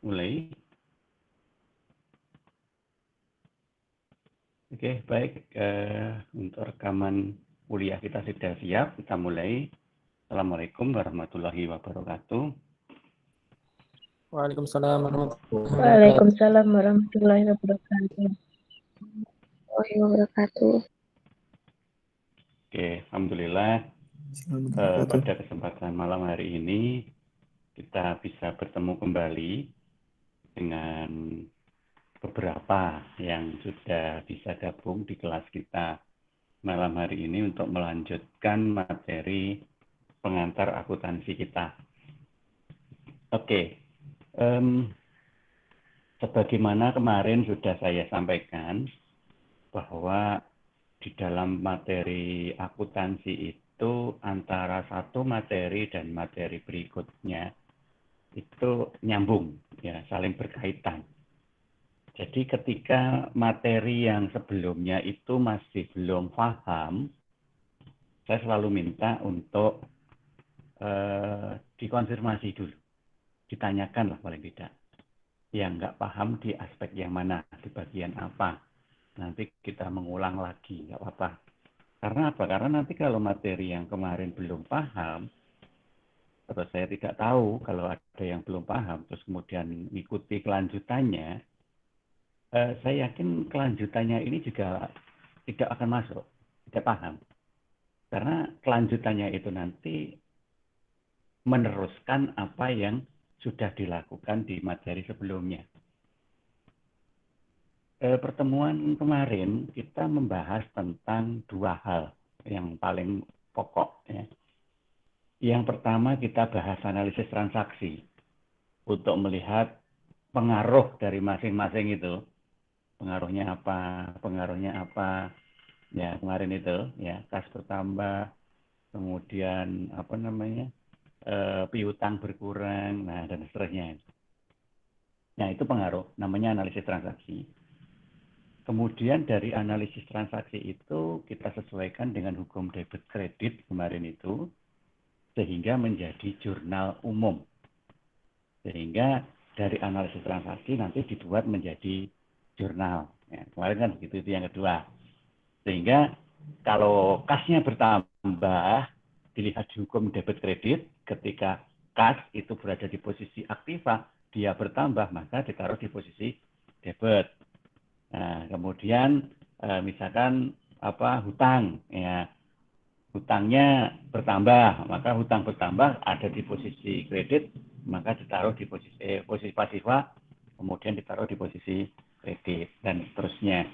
mulai. Oke, baik. Untuk rekaman kuliah kita sudah siap. Kita mulai. Assalamualaikum warahmatullahi wabarakatuh. Waalaikumsalam warahmatullahi wabarakatuh. Waalaikumsalam warahmatullahi wabarakatuh. Oke, alhamdulillah. Pada kesempatan malam hari ini kita bisa bertemu kembali dengan beberapa yang sudah bisa gabung di kelas kita malam hari ini untuk melanjutkan materi pengantar akuntansi kita. Oke, sebagaimana kemarin sudah saya sampaikan bahwa di dalam materi akuntansi itu antara satu materi dan materi berikutnya itu nyambung, ya, saling berkaitan. Jadi ketika materi yang sebelumnya itu masih belum paham, saya selalu minta untuk dikonfirmasi dulu, ditanyakan lah paling tidak. Yang nggak paham di aspek yang mana, di bagian apa. Nanti kita mengulang lagi, nggak apa-apa. Karena apa? Karena nanti kalau materi yang kemarin belum paham, atau saya tidak tahu kalau ada yang belum paham, terus kemudian mengikuti kelanjutannya, saya yakin kelanjutannya ini juga tidak akan masuk, tidak paham. Karena kelanjutannya itu nanti meneruskan apa yang sudah dilakukan di materi sebelumnya. Pertemuan kemarin kita membahas tentang dua hal yang paling pokok. Ya. Yang pertama kita bahas analisis transaksi untuk melihat pengaruh dari masing-masing itu. Pengaruhnya apa, ya kemarin itu, ya kas bertambah, kemudian piutang berkurang, nah dan seterusnya. Nah itu pengaruh, namanya analisis transaksi. Kemudian dari analisis transaksi itu kita sesuaikan dengan hukum debit kredit kemarin itu, sehingga menjadi jurnal umum. Sehingga dari analisis transaksi nanti dibuat menjadi jurnal. Ya, kemarin kan begitu, itu yang kedua. Sehingga kalau kasnya bertambah, dilihat di hukum debit kredit, ketika kas itu berada di posisi aktiva, dia bertambah, maka ditaruh di posisi debit. Nah, kemudian misalkan hutang, ya hutangnya bertambah, maka hutang bertambah ada di posisi kredit, maka ditaruh di posisi pasiva, kemudian ditaruh di posisi kredit dan seterusnya.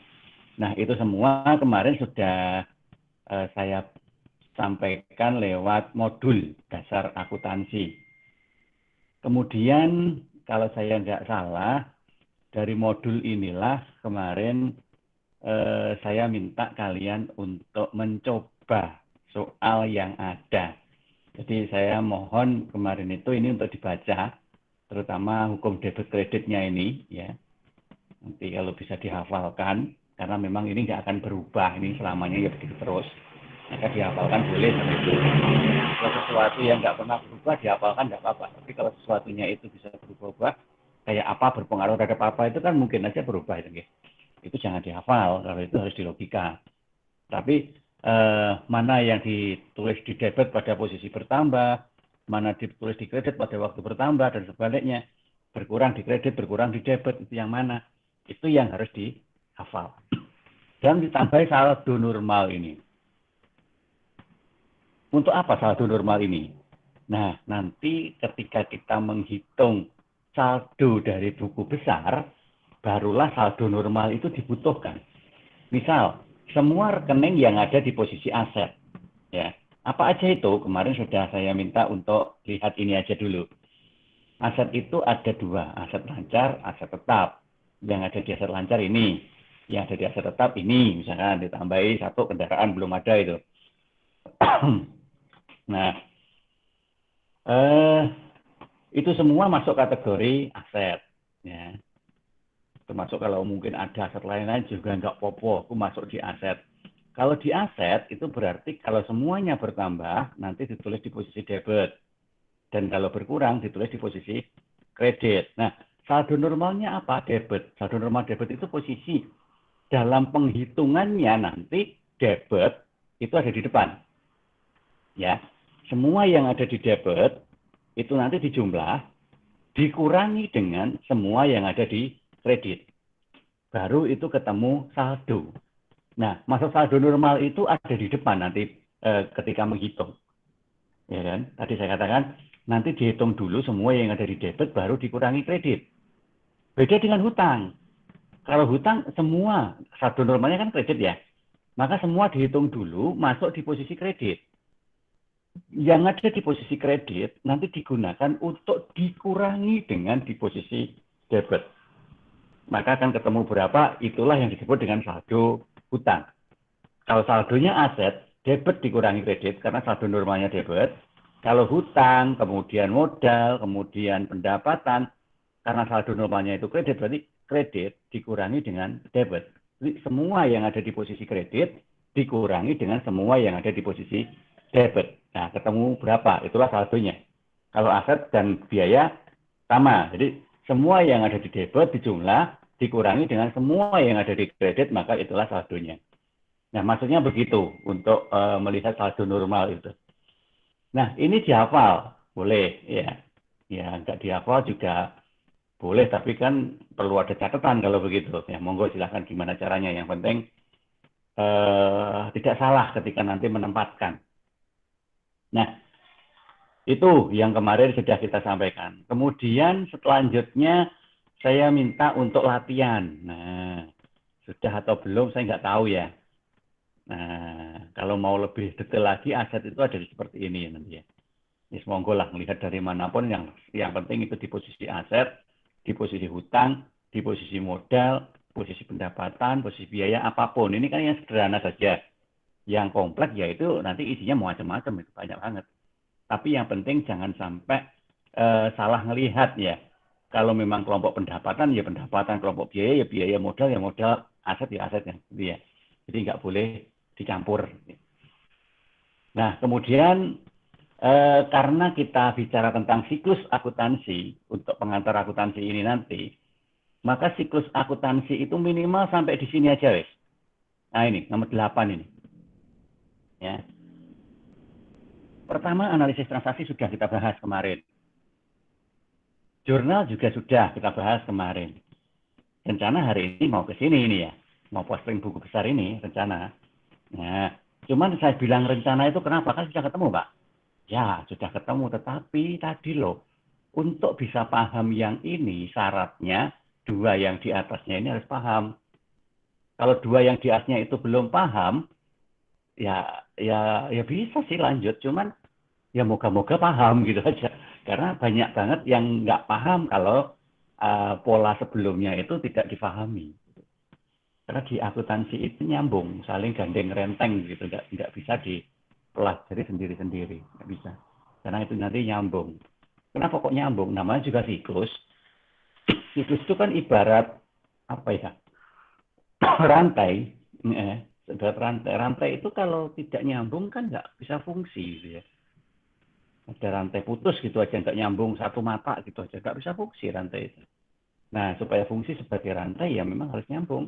Nah, itu semua kemarin sudah saya sampaikan lewat modul dasar akuntansi. Kemudian kalau saya nggak salah, dari modul inilah kemarin saya minta kalian untuk mencoba soal yang ada. Jadi saya mohon kemarin itu ini untuk dibaca, terutama hukum debit kreditnya ini, ya. Nanti kalau bisa dihafalkan, karena memang ini nggak akan berubah, ini selamanya ya begitu terus. Maka dihafalkan boleh sama itu. Kalau sesuatu yang nggak pernah berubah, dihafalkan nggak apa-apa. Tapi kalau sesuatunya itu bisa berubah, kayak apa berpengaruh terhadap apa, itu kan mungkin aja berubah. Itu jangan dihafal, kalau itu harus dilogika. Tapi mana yang ditulis di debit pada posisi bertambah, mana ditulis di kredit pada waktu bertambah, dan sebaliknya. Berkurang di kredit, berkurang di debit, itu yang mana? Itu yang harus dihafal. Dan ditambahi saldo normal ini. Untuk apa saldo normal ini? Nah, nanti ketika kita menghitung saldo dari buku besar, barulah saldo normal itu dibutuhkan. Misal, semua rekening yang ada di posisi aset. Ya, apa aja itu? Kemarin sudah saya minta untuk lihat ini aja dulu. Aset itu ada dua, aset lancar, aset tetap. Yang ada di aset lancar ini, yang ada di aset tetap ini, misalkan ditambahi satu kendaraan belum ada itu. Nah, itu semua masuk kategori aset, ya. Termasuk kalau mungkin ada aset lain-lain juga nggak popo, aku masuk di aset. Kalau di aset itu berarti kalau semuanya bertambah nanti ditulis di posisi debit, dan kalau berkurang ditulis di posisi kredit. Nah, Saldo normalnya apa? Debit. Saldo normal debit itu posisi dalam penghitungannya nanti debit itu ada di depan. Ya, semua yang ada di debit itu nanti dijumlah, dikurangi dengan semua yang ada di kredit. Baru itu ketemu saldo. Nah, masuk saldo normal itu ada di depan nanti ketika menghitung. Ya kan? Tadi saya katakan nanti dihitung dulu semua yang ada di debit baru dikurangi kredit. Beda dengan hutang. Kalau hutang semua saldo normalnya kan kredit ya. Maka semua dihitung dulu masuk di posisi kredit. Yang ada di posisi kredit nanti digunakan untuk dikurangi dengan di posisi debit. Maka akan ketemu berapa, itulah yang disebut dengan saldo hutang. Kalau saldonya aset, debit dikurangi kredit karena saldo normalnya debit. Kalau hutang, kemudian modal, kemudian pendapatan, karena saldo normalnya itu kredit, berarti kredit dikurangi dengan debit. Jadi semua yang ada di posisi kredit dikurangi dengan semua yang ada di posisi debit. Nah, ketemu berapa? Itulah saldonya. Kalau aset dan biaya sama. Jadi semua yang ada di debit dijumlah, dikurangi dengan semua yang ada di kredit, maka itulah saldonya. Nah, maksudnya begitu untuk melihat saldo normal itu. Nah, ini dihafal, boleh ya. Ya, nggak dihafal juga boleh, tapi kan perlu ada catatan kalau begitu. Ya, monggo silahkan gimana caranya. Yang penting tidak salah ketika nanti menempatkan. Nah, itu yang kemarin sudah kita sampaikan. Kemudian selanjutnya saya minta untuk latihan. Nah, sudah atau belum saya nggak tahu ya. Nah, kalau mau lebih detail lagi, aset itu ada seperti ini nanti ya. Ya, monggo lah melihat dari manapun yang penting itu di posisi aset, di posisi hutang, di posisi modal, posisi pendapatan, posisi biaya apapun. Ini kan yang sederhana saja. Yang kompleks yaitu nanti isinya macam-macam, itu banyak banget. Tapi yang penting jangan sampai salah ngelihat ya. Kalau memang kelompok pendapatan ya pendapatan, kelompok biaya ya biaya, modal ya modal, aset ya aset ya. Gitu ya. Jadi nggak boleh dicampur. Nah, kemudian karena kita bicara tentang siklus akuntansi untuk pengantar akuntansi ini nanti, maka siklus akuntansi itu minimal sampai di sini aja, wes. Nah ini nomor 8 ini. Ya. Pertama, analisis transaksi sudah kita bahas kemarin. Jurnal juga sudah kita bahas kemarin. Rencana hari ini mau ke sini ini ya, mau posting buku besar ini rencana. Nah, cuman saya bilang rencana itu kenapa? Kan sudah ketemu, Pak. Ya, sudah ketemu, tetapi tadi loh, untuk bisa paham yang ini, syaratnya dua yang di atasnya ini harus paham. Kalau dua yang di atasnya itu belum paham, ya bisa sih lanjut, cuman ya moga-moga paham gitu aja. Karena banyak banget yang nggak paham kalau pola sebelumnya itu tidak difahami. Karena di akuntansi itu nyambung, saling gandeng renteng gitu, nggak bisa dipelajari sendiri-sendiri, nggak bisa. Karena itu nanti nyambung. Kenapa kok nyambung? Namanya juga siklus. Siklus itu kan ibarat apa ya? Rantai. Ibarat rantai. Rantai itu kalau tidak nyambung kan nggak bisa fungsi gitu ya. Ada rantai putus gitu aja, nggak nyambung satu mata gitu aja, nggak bisa fungsi rantai itu. Nah, supaya fungsi sebagai rantai ya memang harus nyambung.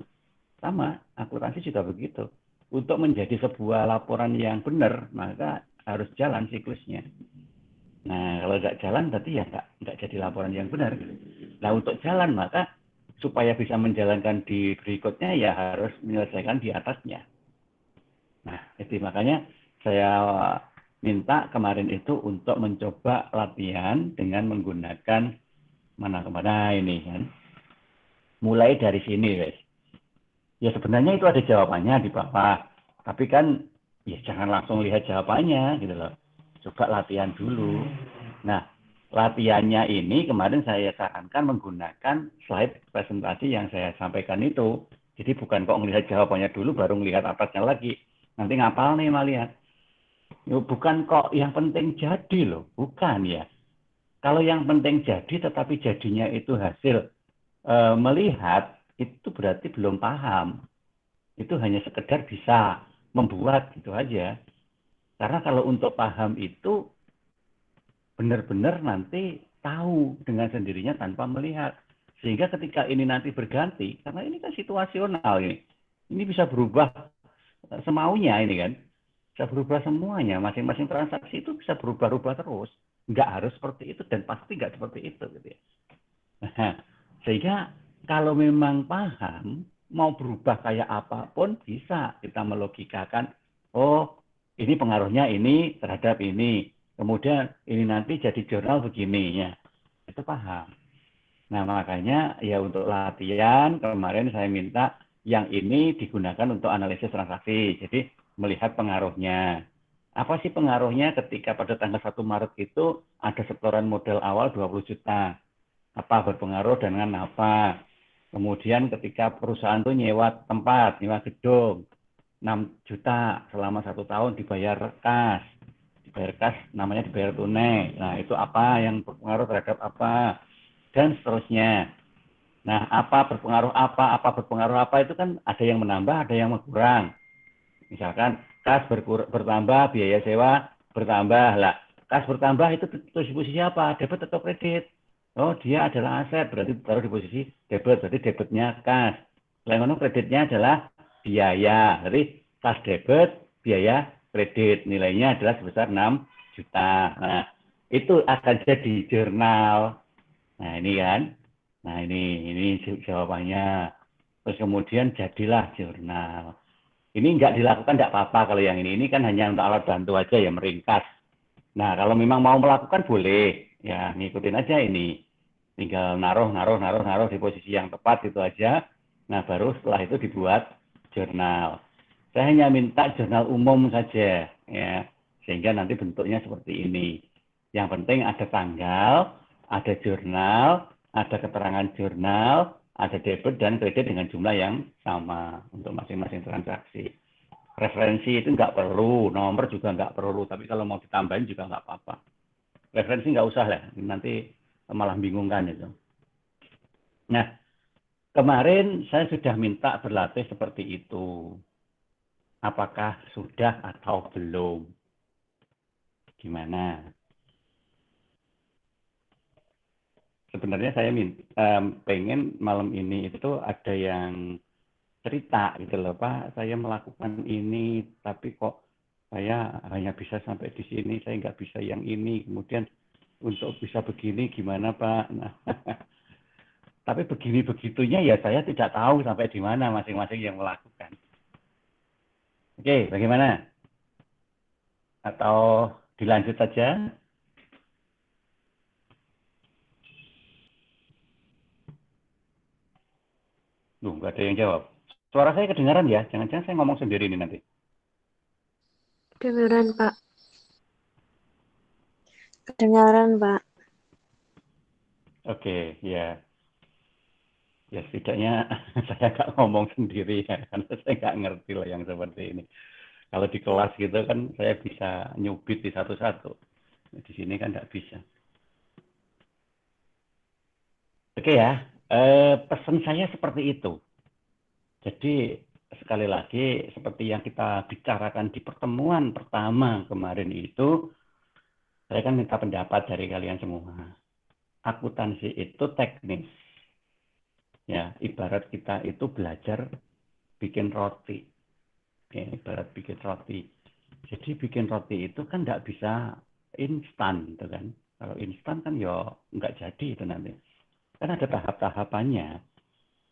Sama, akuntansi juga begitu. Untuk menjadi sebuah laporan yang benar, maka harus jalan siklusnya. Nah, kalau nggak jalan, berarti ya nggak jadi laporan yang benar. Nah, untuk jalan, maka supaya bisa menjalankan di berikutnya, ya harus menyelesaikan di atasnya. Nah, itu makanya saya minta kemarin itu untuk mencoba latihan dengan menggunakan mana ini kan. Mulai dari sini, guys. Ya sebenarnya itu ada jawabannya di bawah. Tapi kan ya jangan langsung lihat jawabannya gitu loh. Coba latihan dulu. Nah, latihannya ini kemarin saya sarankan menggunakan slide presentasi yang saya sampaikan itu. Jadi bukan kok melihat jawabannya dulu baru melihat atasnya lagi. Nanti ngapal nih malah lihat. Bukan kok yang penting jadi loh, bukan ya. Kalau yang penting jadi tetapi jadinya itu hasil melihat, itu berarti belum paham. Itu hanya sekedar bisa membuat gitu aja. Karena kalau untuk paham itu benar-benar nanti tahu dengan sendirinya tanpa melihat. Sehingga ketika ini nanti berganti, karena ini kan situasional ini bisa berubah semaunya ini kan, bisa berubah semuanya, masing-masing transaksi itu bisa berubah-ubah terus, nggak harus seperti itu dan pasti nggak seperti itu gitu ya. Nah, sehingga kalau memang paham mau berubah kayak apapun bisa kita melogikakan, oh ini pengaruhnya ini terhadap ini, kemudian ini nanti jadi jurnal begini ya, itu paham. Nah, makanya ya untuk latihan kemarin saya minta yang ini digunakan untuk analisis transaksi. Jadi melihat pengaruhnya. Apa sih pengaruhnya ketika pada tanggal 1 Maret itu ada setoran modal awal 20 juta. Apa berpengaruh dengan apa? Kemudian ketika perusahaan itu nyewa tempat, nyewa gedung 6 juta selama 1 tahun dibayar kas. Dibayar kas namanya dibayar tunai. Nah, itu apa yang berpengaruh terhadap apa? Dan seterusnya. Nah, apa berpengaruh apa itu kan ada yang menambah, ada yang berkurang. Misalkan kas bertambah, biaya sewa bertambah. Lah, kas bertambah itu terus di posisi apa? Debit atau kredit? Oh, dia adalah aset, berarti taruh di posisi debit, berarti debitnya kas. Selain itu kreditnya adalah biaya. Jadi kas debit, biaya kredit. Nilainya adalah sebesar 6 juta. Nah, itu akan jadi jurnal. Nah, ini kan. Nah, ini jawabannya. Terus kemudian jadilah jurnal. Ini nggak dilakukan nggak apa-apa kalau yang ini kan hanya untuk alat bantu aja ya meringkas. Nah, kalau memang mau melakukan boleh, ya ngikutin aja ini. Tinggal naruh di posisi yang tepat gitu aja. Nah, baru setelah itu dibuat jurnal. Saya hanya minta jurnal umum saja, ya, sehingga nanti bentuknya seperti ini. Yang penting ada tanggal, ada jurnal, ada keterangan jurnal, ada debit dan kredit dengan jumlah yang sama untuk masing-masing transaksi. Referensi itu nggak perlu, nomor juga nggak perlu, tapi kalau mau ditambahin juga nggak apa-apa. Referensi nggak usah lah, nanti malah bingungkan itu. Nah, kemarin saya sudah minta berlatih seperti itu. Apakah sudah atau belum? Gimana? Sebenarnya saya pengen malam ini itu ada yang cerita gitu loh Pak, saya melakukan ini tapi kok saya hanya bisa sampai di sini, saya nggak bisa yang ini, kemudian untuk bisa begini gimana Pak? Nah, tapi begini begitunya ya saya tidak tahu sampai di mana masing-masing yang melakukan. Oke, bagaimana? Atau dilanjut saja? Loh, nggak ada yang jawab. Suara saya kedengaran ya? Jangan-jangan saya ngomong sendiri ini nanti. Kedengaran, Pak. Kedengaran, Pak. Oke, ya. Ya setidaknya saya nggak ngomong sendiri ya, karena saya nggak ngerti lah yang seperti ini. Kalau di kelas gitu kan saya bisa nyubit di satu-satu. Di sini kan nggak bisa. Oke ya, pesan saya seperti itu. Jadi sekali lagi seperti yang kita bicarakan di pertemuan pertama kemarin itu, saya kan minta pendapat dari kalian semua. Akuntansi itu teknis. Ya, ibarat kita itu belajar bikin roti. Ya, ibarat bikin roti. Jadi bikin roti itu kan nggak bisa instan, gitu kan. Kalau instan kan ya nggak jadi itu nanti. Kan ada tahap-tahapannya.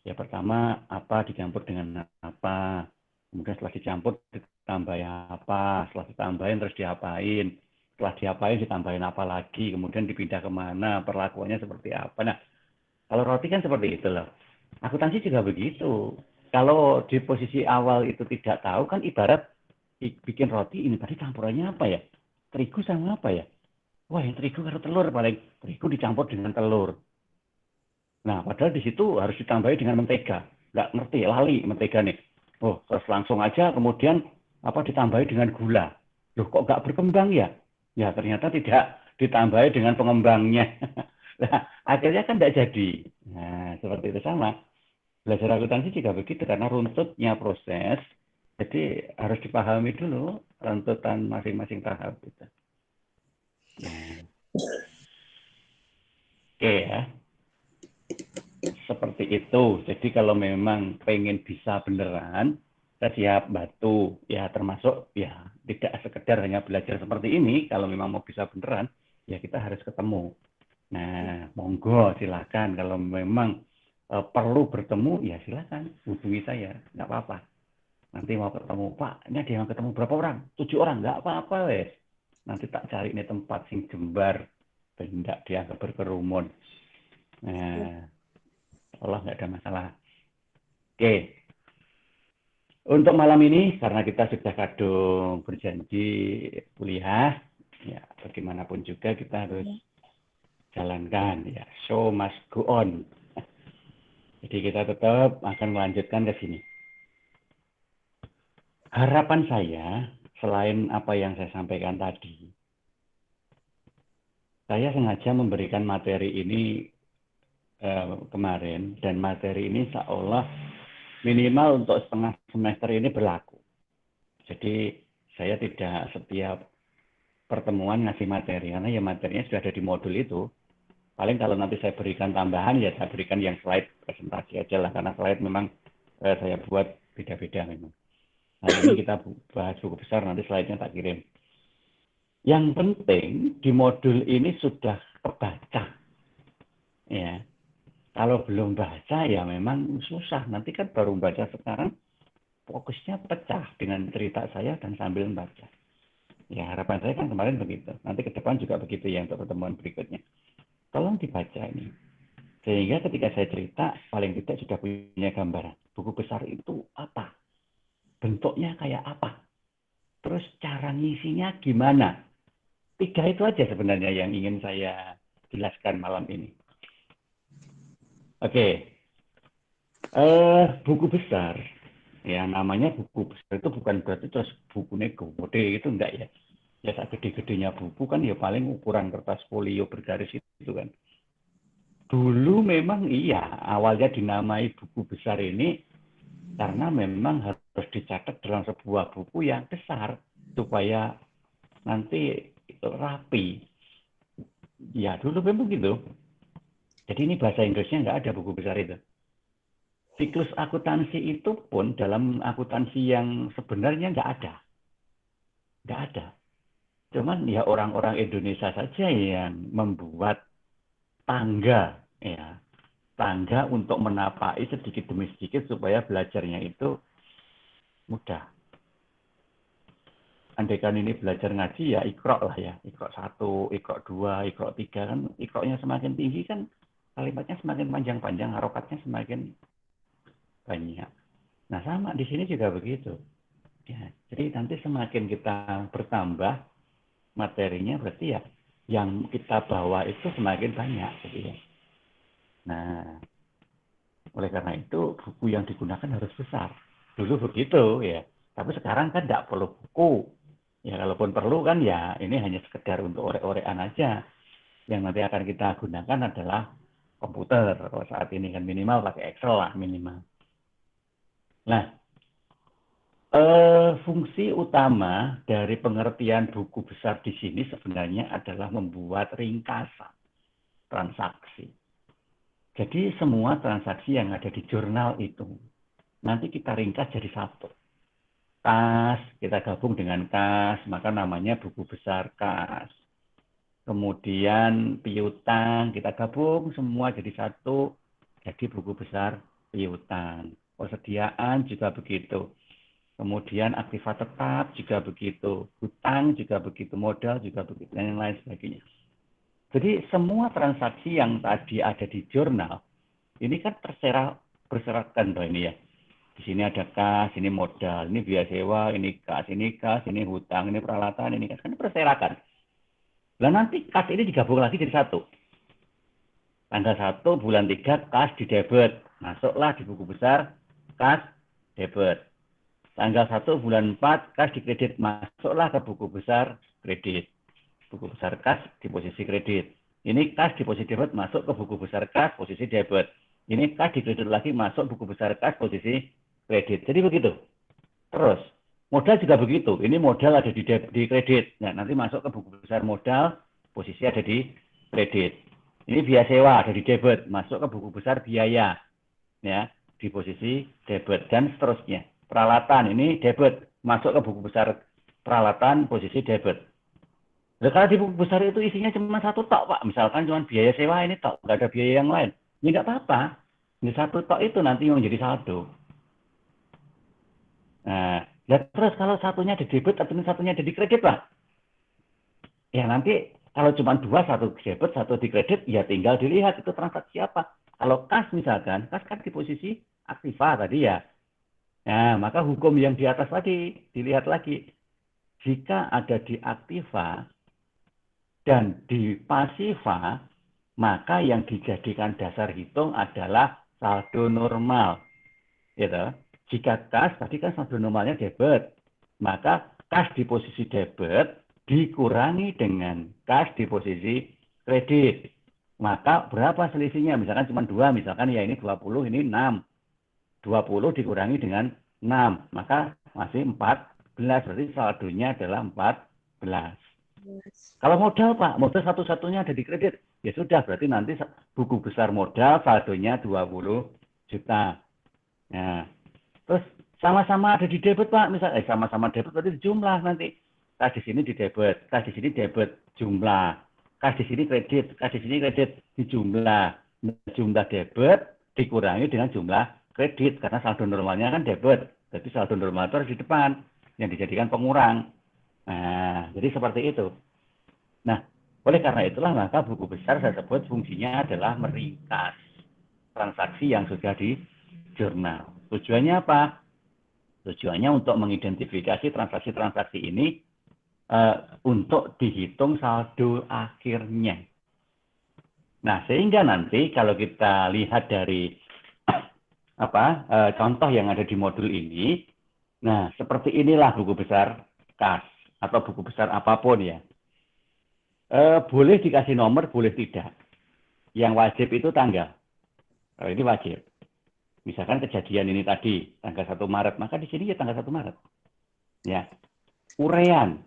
Ya pertama apa dicampur dengan apa, kemudian setelah dicampur ditambahin apa, setelah ditambahin terus diapain, setelah diapain ditambahin apa lagi, kemudian dipindah kemana, perlakuannya seperti apa. Nah, kalau roti kan seperti itu loh. Akuntansi juga begitu. Kalau di posisi awal itu tidak tahu kan ibarat bikin roti ini tadi campurannya apa ya? Terigu sama apa ya? Wah, yang terigu karo telur paling. Terigu dicampur dengan telur. Nah, padahal di situ harus ditambahi dengan mentega. Nggak ngerti, lali mentega nih. Oh, terus langsung aja kemudian apa ditambahi dengan gula. Loh, kok nggak berkembang ya? Ya, ternyata tidak ditambahi dengan pengembangnya. Nah, akhirnya kan nggak jadi. Nah, seperti itu sama. Belajar akuntansi juga begitu, karena runtutnya proses. Jadi harus dipahami dulu runtutan masing-masing tahap. Gitu. Ya. Oke ya. seperti itu. Jadi kalau memang pengen bisa beneran, saya siap bantu. Ya termasuk ya tidak sekedar hanya belajar seperti ini. Kalau memang mau bisa beneran, ya kita harus ketemu. Nah, monggo silakan. Kalau memang perlu bertemu, ya silakan hubungi saya, nggak apa-apa. Nanti mau ketemu, Pak, ini ada yang ketemu berapa orang? 7 orang, nggak apa-apa, wes. Nanti tak cari ini tempat sing jembar, tidak dianggap berkerumun. Nah, Allah nggak ada masalah. Oke, untuk malam ini karena kita sudah kadung berjanji kuliah, ya bagaimanapun juga kita harus jalankan, ya show must go on. Jadi kita tetap akan melanjutkan ke sini. Harapan saya, selain apa yang saya sampaikan tadi, saya sengaja memberikan materi ini kemarin, dan materi ini seolah minimal untuk setengah semester ini berlaku. Jadi saya tidak setiap pertemuan ngasih materi, karena ya materinya sudah ada di modul itu. Paling kalau nanti saya berikan tambahan, ya saya berikan yang slide presentasi aja lah, karena slide memang saya buat beda-beda memang. Hari ini kita bahas buku besar, nanti slide-nya tak kirim. Yang penting di modul ini sudah kebaca. Ya. Kalau belum baca ya memang susah. Nanti kan baru baca sekarang, fokusnya pecah dengan cerita saya dan sambil membaca. Ya harapan saya kan kemarin begitu. Nanti ke depan juga begitu ya untuk pertemuan berikutnya. Tolong dibaca ini. Sehingga ketika saya cerita, paling tidak sudah punya gambaran. Buku besar itu apa? Bentuknya kayak apa? Terus cara ngisinya gimana? 3 itu aja sebenarnya yang ingin saya jelaskan malam ini. Oke. Buku besar, ya namanya buku besar itu bukan berarti terus bukunya gede itu enggak ya. Ya saat gede-gedenya buku kan ya paling ukuran kertas folio bergaris itu kan. Dulu memang iya, awalnya dinamai buku besar ini karena memang harus dicatat dalam sebuah buku yang besar supaya nanti rapi. Ya dulu memang gitu. Jadi ini bahasa Inggrisnya nggak ada buku besar itu. Siklus akuntansi itu pun dalam akuntansi yang sebenarnya nggak ada. Nggak ada. Cuman ya orang-orang Indonesia saja yang membuat tangga, ya, tangga untuk menapai sedikit demi sedikit supaya belajarnya itu mudah. Andaikan ini belajar ngaji ya iqra lah ya, iqra 1, iqra 2, iqra 3 kan, iqra-nya semakin tinggi kan kalimatnya semakin panjang-panjang, harokatnya semakin banyak. Nah sama di sini juga begitu. Ya, jadi nanti semakin kita bertambah materinya berarti ya yang kita bawa itu semakin banyak gitu ya. Nah, oleh karena itu buku yang digunakan harus besar. Dulu begitu ya. Tapi sekarang kan tidak perlu buku. Ya kalaupun perlu kan ya ini hanya sekedar untuk orek-orekan aja. Yang nanti akan kita gunakan adalah komputer. Kalau saat ini kan minimal pakai Excel lah minimal. Nah, fungsi utama dari pengertian buku besar di sini sebenarnya adalah membuat ringkasan transaksi. Jadi semua transaksi yang ada di jurnal itu nanti kita ringkas jadi satu. Kas, kita gabung dengan kas, maka namanya buku besar kas. Kemudian piutang, kita gabung semua jadi satu, jadi buku besar piutang. Persediaan juga begitu. Kemudian aktiva tetap juga begitu. Hutang juga begitu, modal juga begitu, dan lain sebagainya. Jadi semua transaksi yang tadi ada di jurnal, ini kan berserakan loh ini ya. Di sini ada kas, ini modal, ini biaya sewa, ini kas, ini hutang, ini peralatan, ini kas. Kan berserakan. Lah nanti kas ini digabung lagi jadi satu. Tanggal 1 bulan 3 kas di debit. Masuklah di buku besar kas debit. Tanggal 1 bulan 4 kas di kredit. Masuklah ke buku besar kredit. Buku besar kas di posisi kredit. Ini kas di posisi debit masuk ke buku besar kas posisi debit. Ini kas di kredit lagi masuk buku besar kas posisi kredit. Jadi begitu. Terus modal juga begitu. Ini modal ada di kredit. Nah, nanti masuk ke buku besar modal posisi ada di kredit. Ini biaya sewa ada di debit, masuk ke buku besar biaya, ya, di posisi debit dan seterusnya. Peralatan ini debit, masuk ke buku besar peralatan posisi debit. Nah, kalau di buku besar itu isinya cuma satu tok, Pak. Misalkan cuma biaya sewa ini tok, nggak ada biaya yang lain. Ya nggak apa-apa. Ini satu tok itu nanti yang menjadi saldo. Nah, terus kalau satunya di debit atau satunya di kredit, Pak? Ya nanti kalau cuma dua, satu debit, satu di kredit, ya tinggal dilihat itu transaksi apa. Kalau kas misalkan, kas kan di posisi aktiva tadi ya. Nah, maka hukum yang di atas tadi dilihat lagi. Jika ada di aktiva dan di pasiva, maka yang dijadikan dasar hitung adalah saldo normal. Gitu. Jika kas, tadi kan saldo normalnya debit, maka kas di posisi debit dikurangi dengan kas di posisi kredit. Maka berapa selisihnya? Misalkan cuma 2, misalkan ya ini 20, ini 6. 20 dikurangi dengan 6, maka masih 14, berarti saldonya adalah 14. Kalau modal, Pak, modal satu-satunya ada di kredit. Ya sudah, berarti nanti buku besar modal saldonya 20 juta. Nah, terus sama-sama ada di debit, Pak. Sama-sama debit berarti jumlah nanti. Kas di sini di debit, kas di sini debit, jumlah. Kas di sini kredit, kas di sini kredit, di jumlah. Jumlah debit dikurangi dengan jumlah kredit, karena saldo normalnya kan debit. Jadi saldo normal itu harus di depan, yang dijadikan pengurang. Nah, jadi seperti itu. Nah, oleh karena itulah maka buku besar saya sebut fungsinya adalah meringkas transaksi yang sudah di jurnal. Tujuannya apa? Tujuannya untuk mengidentifikasi transaksi-transaksi ini untuk dihitung saldo akhirnya. Nah, sehingga nanti kalau kita lihat dari contoh yang ada di modul ini, nah seperti inilah buku besar kas atau buku besar apapun ya. Boleh dikasih nomor, boleh tidak. Yang wajib itu tanggal. Kalau ini wajib. Misalkan kejadian ini tadi, tanggal 1 Maret, maka di sini ya tanggal 1 Maret. Ya. Urean.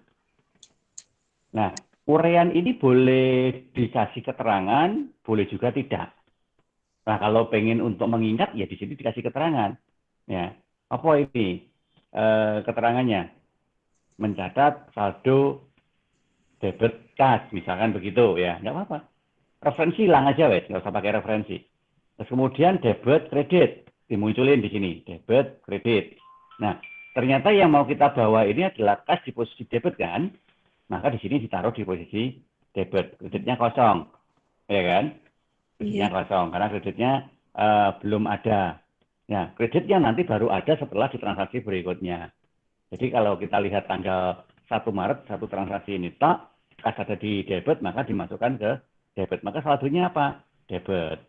Nah, urean ini boleh dikasih keterangan, boleh juga tidak. Nah, kalau pengen untuk mengingat, ya di sini dikasih keterangan. Ya. Apa ini keterangannya? Mencatat saldo debit kas, misalkan begitu ya, nggak apa-apa. Referensi hilang aja wes, nggak usah pakai referensi. Terus kemudian debit kredit dimunculin di sini, debit kredit. Nah, ternyata yang mau kita bawa ini adalah kas di posisi debit kan, maka di sini ditaruh di posisi debit, kreditnya kosong, ya kan? Kreditnya kosong karena kreditnya belum ada. Nah, kreditnya nanti baru ada setelah di transaksi berikutnya. Jadi kalau kita lihat tanggal 1 Maret, satu transaksi ini tak, kas ada di debit, maka dimasukkan ke debit. Maka saldonya apa? Debit.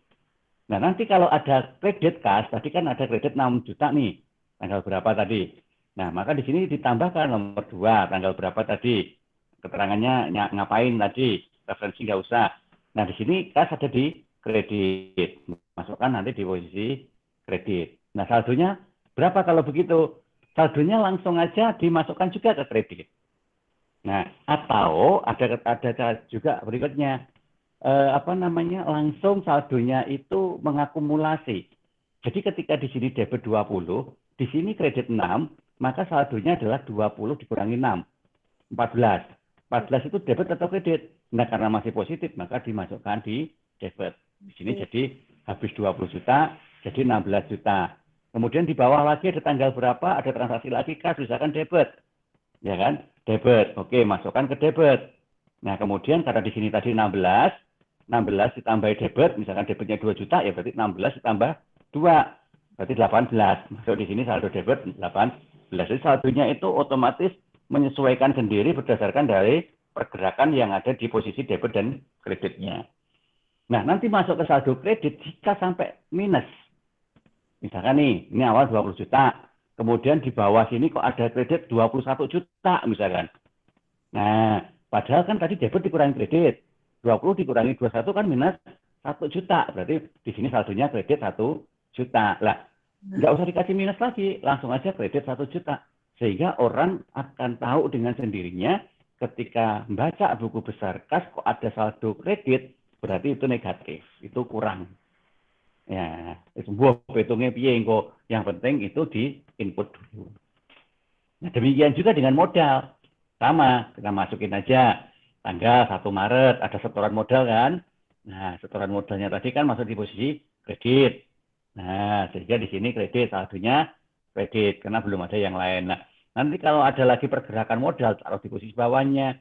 Nah, nanti kalau ada kredit kas, tadi kan ada kredit 6 juta nih, tanggal berapa tadi. Nah, maka di sini ditambahkan nomor 2, tanggal berapa tadi. Keterangannya ngapain tadi, referensi nggak usah. Nah, di sini kas ada di kredit. Masukkan nanti di posisi kredit. Nah, saldonya berapa kalau begitu? Saldonya langsung aja dimasukkan juga ke kredit. Nah, atau ada juga berikutnya langsung saldonya itu mengakumulasi. Jadi ketika di sini debit 20, di sini kredit 6, maka saldonya adalah 20 dikurangi 6, 14. 14 itu debit atau kredit. Nah, karena masih positif, maka dimasukkan di debit. Di sini jadi habis 20 juta, jadi 16 juta. Kemudian di bawah lagi ada tanggal berapa, ada transaksi lagi kas, misalkan debit. Ya kan? Debit. Oke, masukkan ke debit. Nah, kemudian karena di sini tadi 16 ditambah debit, misalkan debitnya 2 juta, ya berarti 16 ditambah 2, berarti 18. Masuk di sini saldo debit 18. Jadi saldonya itu otomatis menyesuaikan sendiri berdasarkan dari pergerakan yang ada di posisi debit dan kreditnya. Nah, nanti masuk ke saldo kredit jika sampai minus. Misalkan nih, ini awal 20 juta. Kemudian di bawah sini kok ada kredit 21 juta misalkan. Nah, padahal kan tadi debit dikurangi kredit. 20 dikurangi 21 kan minus 1 juta. Berarti di sini saldonya kredit 1 juta. Lah, nggak usah dikasih minus lagi. Langsung aja kredit 1 juta. Sehingga orang akan tahu dengan sendirinya ketika membaca buku besar kas kok ada saldo kredit. berarti itu negatif, itu kurang. Ya, sebuah hitungnya piye engko, yang penting itu di input dulu. Nah, demikian juga dengan modal. Sama, kita masukin aja tanggal 1 Maret, ada setoran modal kan. Nah, setoran modalnya tadi kan masuk di posisi kredit. Nah, sehingga di sini kredit, saldonya kredit, karena belum ada yang lain. Nah, nanti kalau ada lagi pergerakan modal, taruh di posisi bawahnya.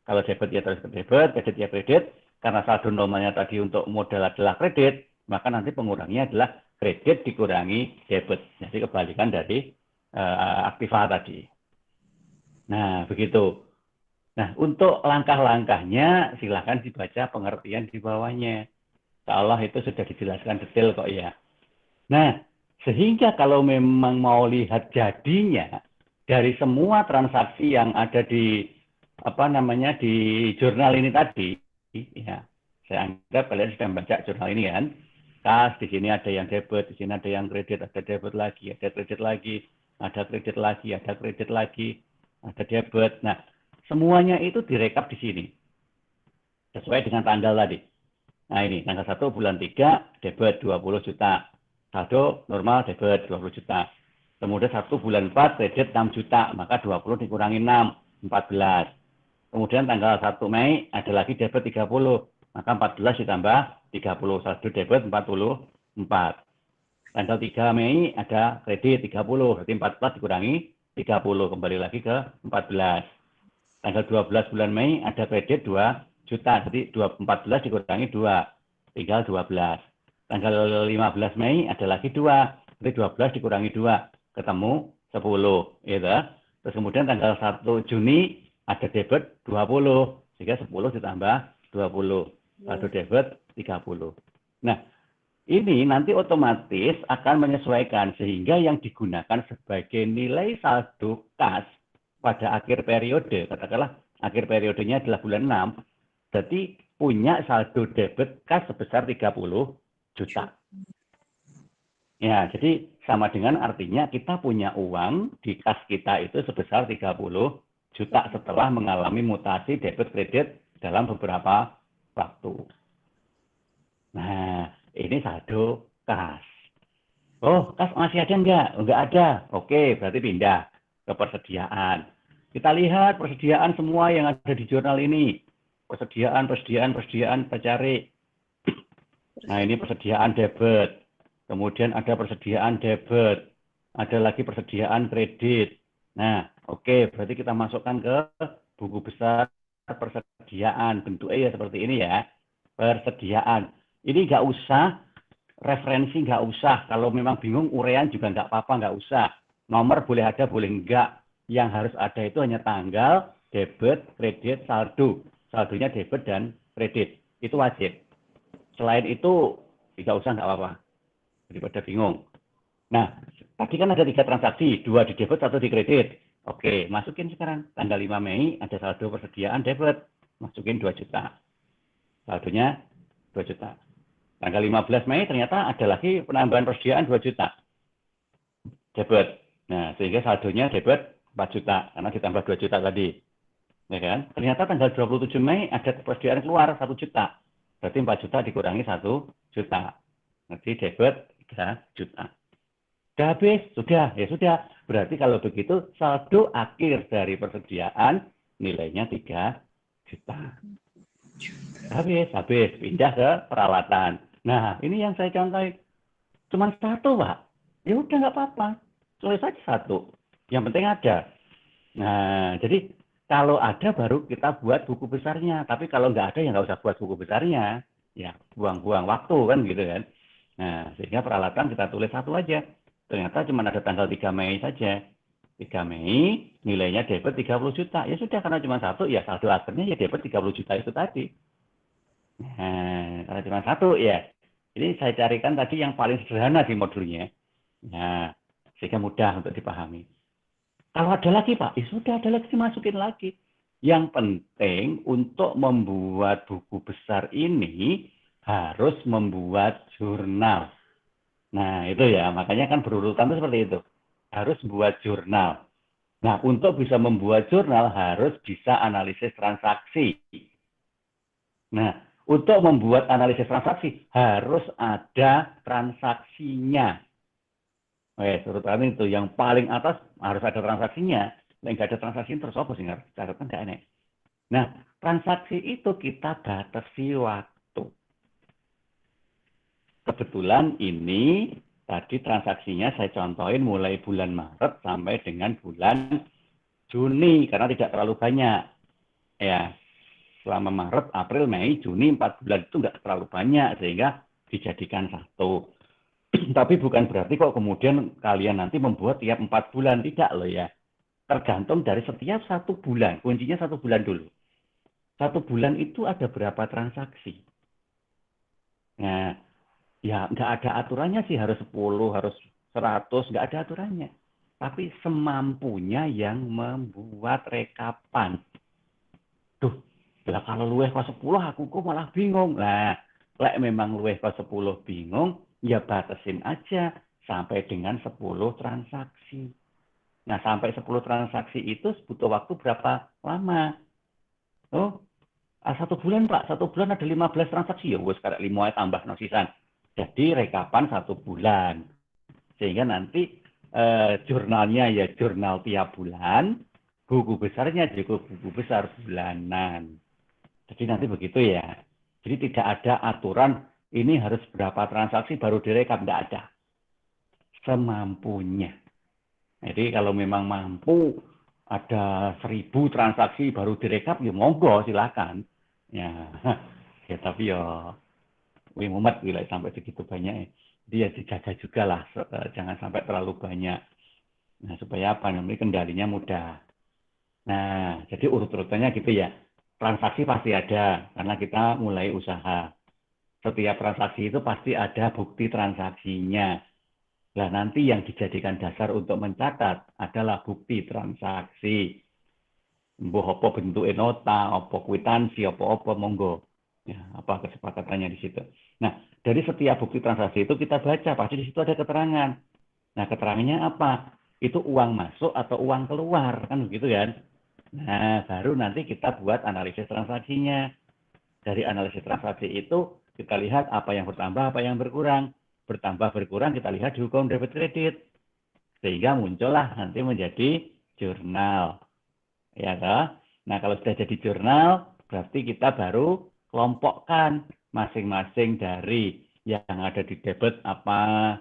Kalau debit ya terus ke debit, kredit ya kredit. Karena saldo normalnya tadi untuk modal adalah kredit, maka nanti pengurangnya adalah kredit dikurangi debit. Jadi kebalikan dari aktiva tadi. Nah, begitu. Nah, untuk langkah-langkahnya silakan dibaca pengertian di bawahnya. Seolah itu sudah dijelaskan detail kok ya. Nah, sehingga kalau memang mau lihat jadinya dari semua transaksi yang ada di di jurnal ini tadi, ya, saya anggap kalian sudah membaca jurnal ini kan. Kas, di sini ada yang debit, di sini ada yang kredit, ada debit lagi, ada kredit lagi, ada kredit lagi, ada kredit lagi, ada debit. Nah, semuanya itu direkap di sini. Sesuai dengan tanggal tadi. Nah ini, tanggal 1 bulan 3, debit 20 juta. Saldo normal debit 20 juta. Kemudian 1 bulan 4, kredit 6 juta. Maka 20 dikurangi 6, 14. Kemudian tanggal 1 Mei, ada lagi debit 30. Maka 14 ditambah 30. Saldo debit 44. Tanggal 3 Mei, ada kredit 30. Berarti 14 dikurangi 30. Kembali lagi ke 14. Tanggal 12 bulan Mei ada kredit 2 juta. Jadi 14 dikurangi 2. Tinggal 12. Tanggal 15 Mei ada lagi 2. Jadi 12 dikurangi 2. Ketemu 10. Gitu. Terus kemudian tanggal 1 Juni ada debit 20. Sehingga 10 ditambah 20. Saldo debit 30. Nah, ini nanti otomatis akan menyesuaikan sehingga yang digunakan sebagai nilai saldo kas pada akhir periode, katakanlah akhir periodenya adalah bulan 6, jadi punya saldo debit kas sebesar 30 juta. Ya, jadi sama dengan artinya kita punya uang di kas kita itu sebesar 30 juta setelah mengalami mutasi debit kredit dalam beberapa waktu. Nah, ini saldo kas. Oh, kas masih ada enggak? Enggak ada. Oke, berarti pindah ke persediaan. Kita lihat persediaan semua yang ada di jurnal ini. Persediaan, kita cari. Nah, ini persediaan debit. Kemudian ada persediaan debit. Ada lagi persediaan kredit. Nah, oke, berarti kita masukkan ke buku besar persediaan. Bentuknya ya seperti ini ya. Persediaan. Ini nggak usah, referensi nggak usah. Kalau memang bingung, urean juga nggak apa-apa, nggak usah. Nomor boleh ada, boleh enggak. Yang harus ada itu hanya tanggal, debit, kredit, saldo. Saldonya debit dan kredit. Itu wajib. Selain itu, nggak usah, nggak apa-apa. Daripada bingung. Nah, tadi kan ada 3 transaksi. 2 di debit, 1 di kredit. Oke, masukin sekarang. Tanggal 5 Mei ada saldo persediaan debit. Masukin 2 juta. Saldonya 2 juta. Tanggal 15 Mei ternyata ada lagi penambahan persediaan 2 juta. Debit. Nah, sehingga saldonya debit 4 juta. Karena ditambah 2 juta tadi. Ya kan? Ternyata tanggal 27 Mei ada persediaan keluar 1 juta. Berarti 4 juta dikurangi 1 juta. Nanti debit 3 juta. Sudah habis? Sudah. Ya sudah. Berarti kalau begitu saldo akhir dari persediaan nilainya 3 juta. Habis. Pindah ke peralatan. Nah, ini yang saya contohin. Cuma 1, Pak. Ya udah nggak apa-apa. Tulis saja 1. Yang penting ada. Nah, jadi kalau ada baru kita buat buku besarnya. Tapi kalau nggak ada ya nggak usah buat buku besarnya. Ya, buang-buang waktu kan gitu kan. Nah, sehingga peralatan kita tulis 1 aja. Ternyata cuma ada tanggal 3 Mei saja. 3 Mei nilainya debit 30 juta. Ya sudah, karena cuma 1, ya saldo akhirnya ya debit 30 juta itu tadi. Nah, karena cuma 1 ya. Ini saya carikan tadi yang paling sederhana di modulnya. Nah, sehingga mudah untuk dipahami. Kalau ada lagi, Pak, ya sudah ada lagi, masukin lagi. Yang penting untuk membuat buku besar ini harus membuat jurnal. Nah, itu ya, makanya kan berurutan itu seperti itu. Harus buat jurnal. Nah, untuk bisa membuat jurnal harus bisa analisis transaksi. Nah, Untuk membuat analisis transaksi harus ada transaksinya. Terutama itu yang paling atas harus ada transaksinya. Nggak ada transaksi terus apa sih? Catatan nggak enak. Nah, transaksi itu kita batasi waktu. Kebetulan ini tadi transaksinya saya contohin mulai bulan Maret sampai dengan bulan Juni karena tidak terlalu banyak. Ya, selama Maret, April, Mei, Juni 4 bulan itu nggak terlalu banyak sehingga dijadikan satu. Tapi bukan berarti kok kemudian kalian nanti membuat tiap 4 bulan, tidak loh ya. Tergantung dari setiap 1 bulan. Kuncinya 1 bulan dulu. 1 bulan itu ada berapa transaksi? Nah, ya nggak ada aturannya sih harus 10, harus 100, nggak ada aturannya. Tapi semampunya yang membuat rekapan. Duh, lah kalau luwih ke 10 aku kok malah bingung. Lah, lek memang luwih ke 10 bingung, ya batasin aja sampai dengan 10 transaksi. Nah, sampai 10 transaksi itu butuh waktu berapa lama? Oh, 1 bulan, Pak. 1 bulan ada 15 transaksi. Ya, wes karek 5 tambah nosisan. Jadi, rekapan 1 bulan. Sehingga nanti jurnalnya ya jurnal tiap bulan, buku besarnya juga buku besar bulanan. Jadi nanti begitu ya. Jadi tidak ada aturan ini harus berapa transaksi baru direkap, tidak ada. Semampunya. Jadi kalau memang mampu ada 1000 transaksi baru direkap, ya monggo silakan. Ya, ya tapi ya, mumet bila sampai segitu banyak. Dia dijaga juga lah, jangan sampai terlalu banyak. Nah supaya apa namanya kendalinya mudah. Nah jadi urut-urutannya gitu ya. Transaksi pasti ada karena kita mulai usaha. Setiap transaksi itu pasti ada bukti transaksinya. Nah, nanti yang dijadikan dasar untuk mencatat adalah bukti transaksi. Mbuh apa bentuk nota, apa kwitansi, apa monggo. Ya, apa kesepakatannya di situ. Nah, dari setiap bukti transaksi itu kita baca, pasti di situ ada keterangan. Nah, keterangannya apa? Itu uang masuk atau uang keluar, kan begitu kan? Nah, baru nanti kita buat analisis transaksinya. Dari analisis transaksi itu kita lihat apa yang bertambah, apa yang berkurang. Bertambah berkurang kita lihat di hukum debit kredit. Sehingga muncullah nanti menjadi jurnal. Ya toh? Nah, kalau sudah jadi jurnal, berarti kita baru kelompokkan masing-masing dari yang ada di debit apa,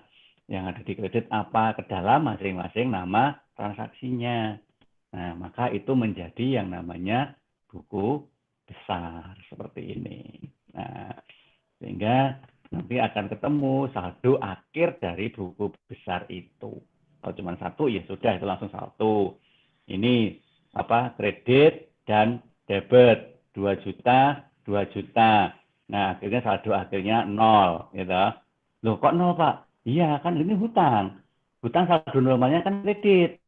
yang ada di kredit apa, ke dalam masing-masing nama transaksinya. Nah, maka itu menjadi yang namanya buku besar seperti ini. Nah, sehingga nanti akan ketemu saldo akhir dari buku besar itu. Kalau cuma satu ya sudah itu langsung saldo. Ini apa kredit dan debit 2 juta, 2 juta. Nah, akhirnya saldo akhirnya 0 gitu. Loh kok 0, Pak? Iya, kan ini hutang. Hutang saldo normalnya kan kredit.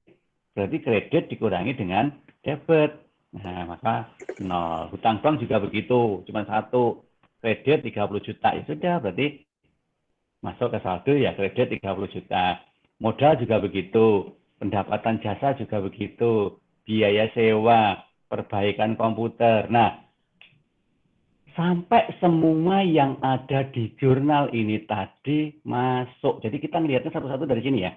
Berarti kredit dikurangi dengan debit. Nah, maka 0. Hutang bank juga begitu, cuma 1. Kredit 30 juta, ya sudah, berarti masuk ke saldo ya kredit 30 juta. Modal juga begitu, pendapatan jasa juga begitu, biaya sewa, perbaikan komputer. Nah, sampai semua yang ada di jurnal ini tadi masuk. Jadi kita melihatnya satu-satu dari sini ya.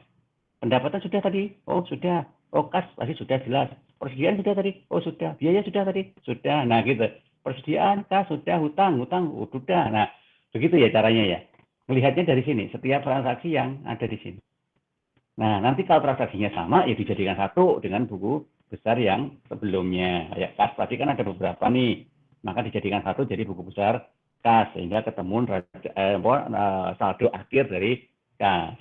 Pendapatan sudah tadi, oh sudah. Oh kas pasti sudah jelas. Persediaan sudah tadi, oh sudah. Biaya sudah tadi, sudah. Nah gitu. Persediaan kas sudah, hutang oh, sudah. Nah begitu ya caranya ya. Melihatnya dari sini, setiap transaksi yang ada di sini. Nah nanti kalau transaksinya sama, ya dijadikan satu dengan buku besar yang sebelumnya. Ya kas pasti kan ada beberapa nih. Maka dijadikan satu jadi buku besar kas sehingga ketemu saldo akhir dari kas.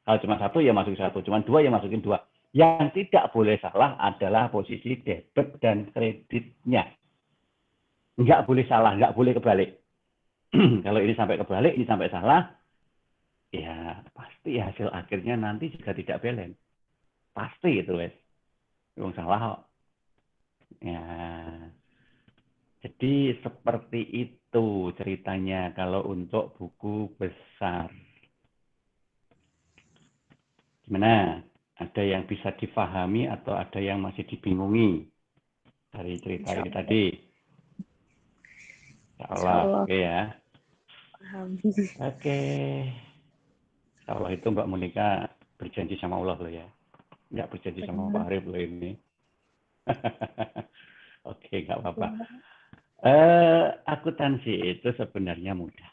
Kalau cuma satu ya masukin satu, cuma dua ya masukin dua. Yang tidak boleh salah adalah posisi debit dan kreditnya. Nggak boleh salah, nggak boleh kebalik. Kalau ini sampai kebalik, ini sampai salah, ya pasti hasil akhirnya nanti juga tidak balance. Pasti itu, wes. Yang salah kok. Ya, jadi seperti itu ceritanya kalau untuk buku besar. Gimana? Ada yang bisa difahami atau ada yang masih dibingungi dari cerita ini tadi? Insyaallah. Insyaallah. Oke ya. Paham. Oke. Insyaallah itu Mbak Monika berjanji sama Allah loh ya. Nggak berjanji sama Pak Benar. Arif loh ini. Oke, nggak apa-apa. Akuntansi itu sebenarnya mudah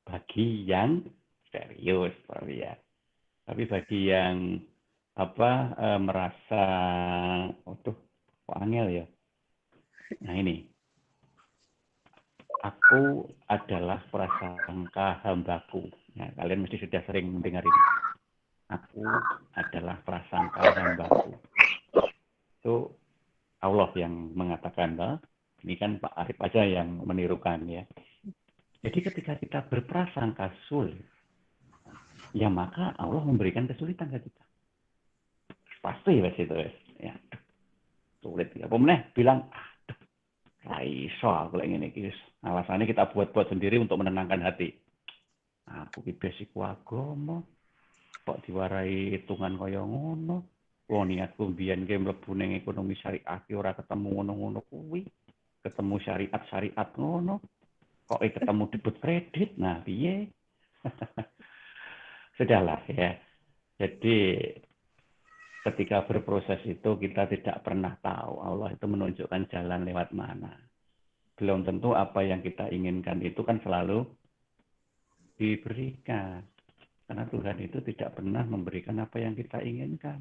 bagi yang serius, Pak ya. Tapi bagi yang merasa, kok angel ya. Nah ini, aku adalah prasangka hambaku. Nah, kalian mesti sudah sering mendengar ini. Aku adalah prasangka hambaku. Itu Allah yang mengatakan, ini kan Pak Arif aja yang menirukan ya. Jadi ketika kita berprasangka sulit, ya maka Allah memberikan kesulitan ke kita. Pasti wes itu wes. Ya, sulit. Ya, pemenang bilang, iso aku lagi ini guys. Alasannya kita buat-buat sendiri untuk menenangkan hati. Aku ki basiku agama, kok diwarai hitungan kaya ngono. Wong niatku mbiyen ki mlebu ning ekonomi syariah ki ora ketemu ngono-ngono kuwi. Ketemu syariat ngono. Kok ketemu debit kredit. Nah, piye? Sudahlah ya. Jadi ketika berproses itu kita tidak pernah tahu Allah itu menunjukkan jalan lewat mana. Belum tentu apa yang kita inginkan itu kan selalu diberikan. Karena Tuhan itu tidak pernah memberikan apa yang kita inginkan.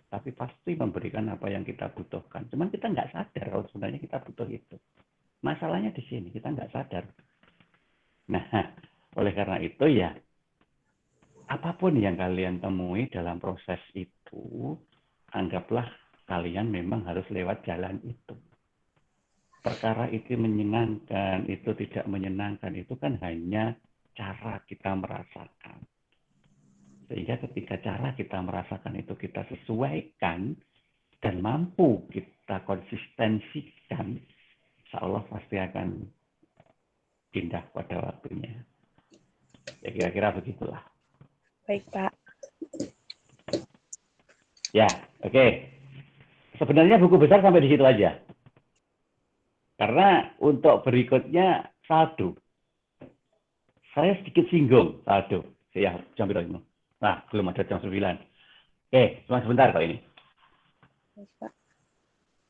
Tapi pasti memberikan apa yang kita butuhkan. Cuman kita nggak sadar kalau sebenarnya kita butuh itu. Masalahnya di sini, kita nggak sadar. Nah, oleh karena itu ya, apapun yang kalian temui dalam proses itu, anggaplah kalian memang harus lewat jalan itu. Perkara itu menyenangkan, itu tidak menyenangkan, itu kan hanya cara kita merasakan. Sehingga ketika cara kita merasakan itu kita sesuaikan dan mampu kita konsistensikan, insya Allah pasti akan pindah pada waktunya. Ya kira-kira begitulah. Baik, Pak. Ya, oke. Sebenarnya buku besar sampai di situ aja. Karena untuk berikutnya saldo. Saya sedikit singgung saldo. Ya, jam berapa ini? Nah, belum ada jam 9. Oke, cuma sebentar kok ini. Baik, Pak.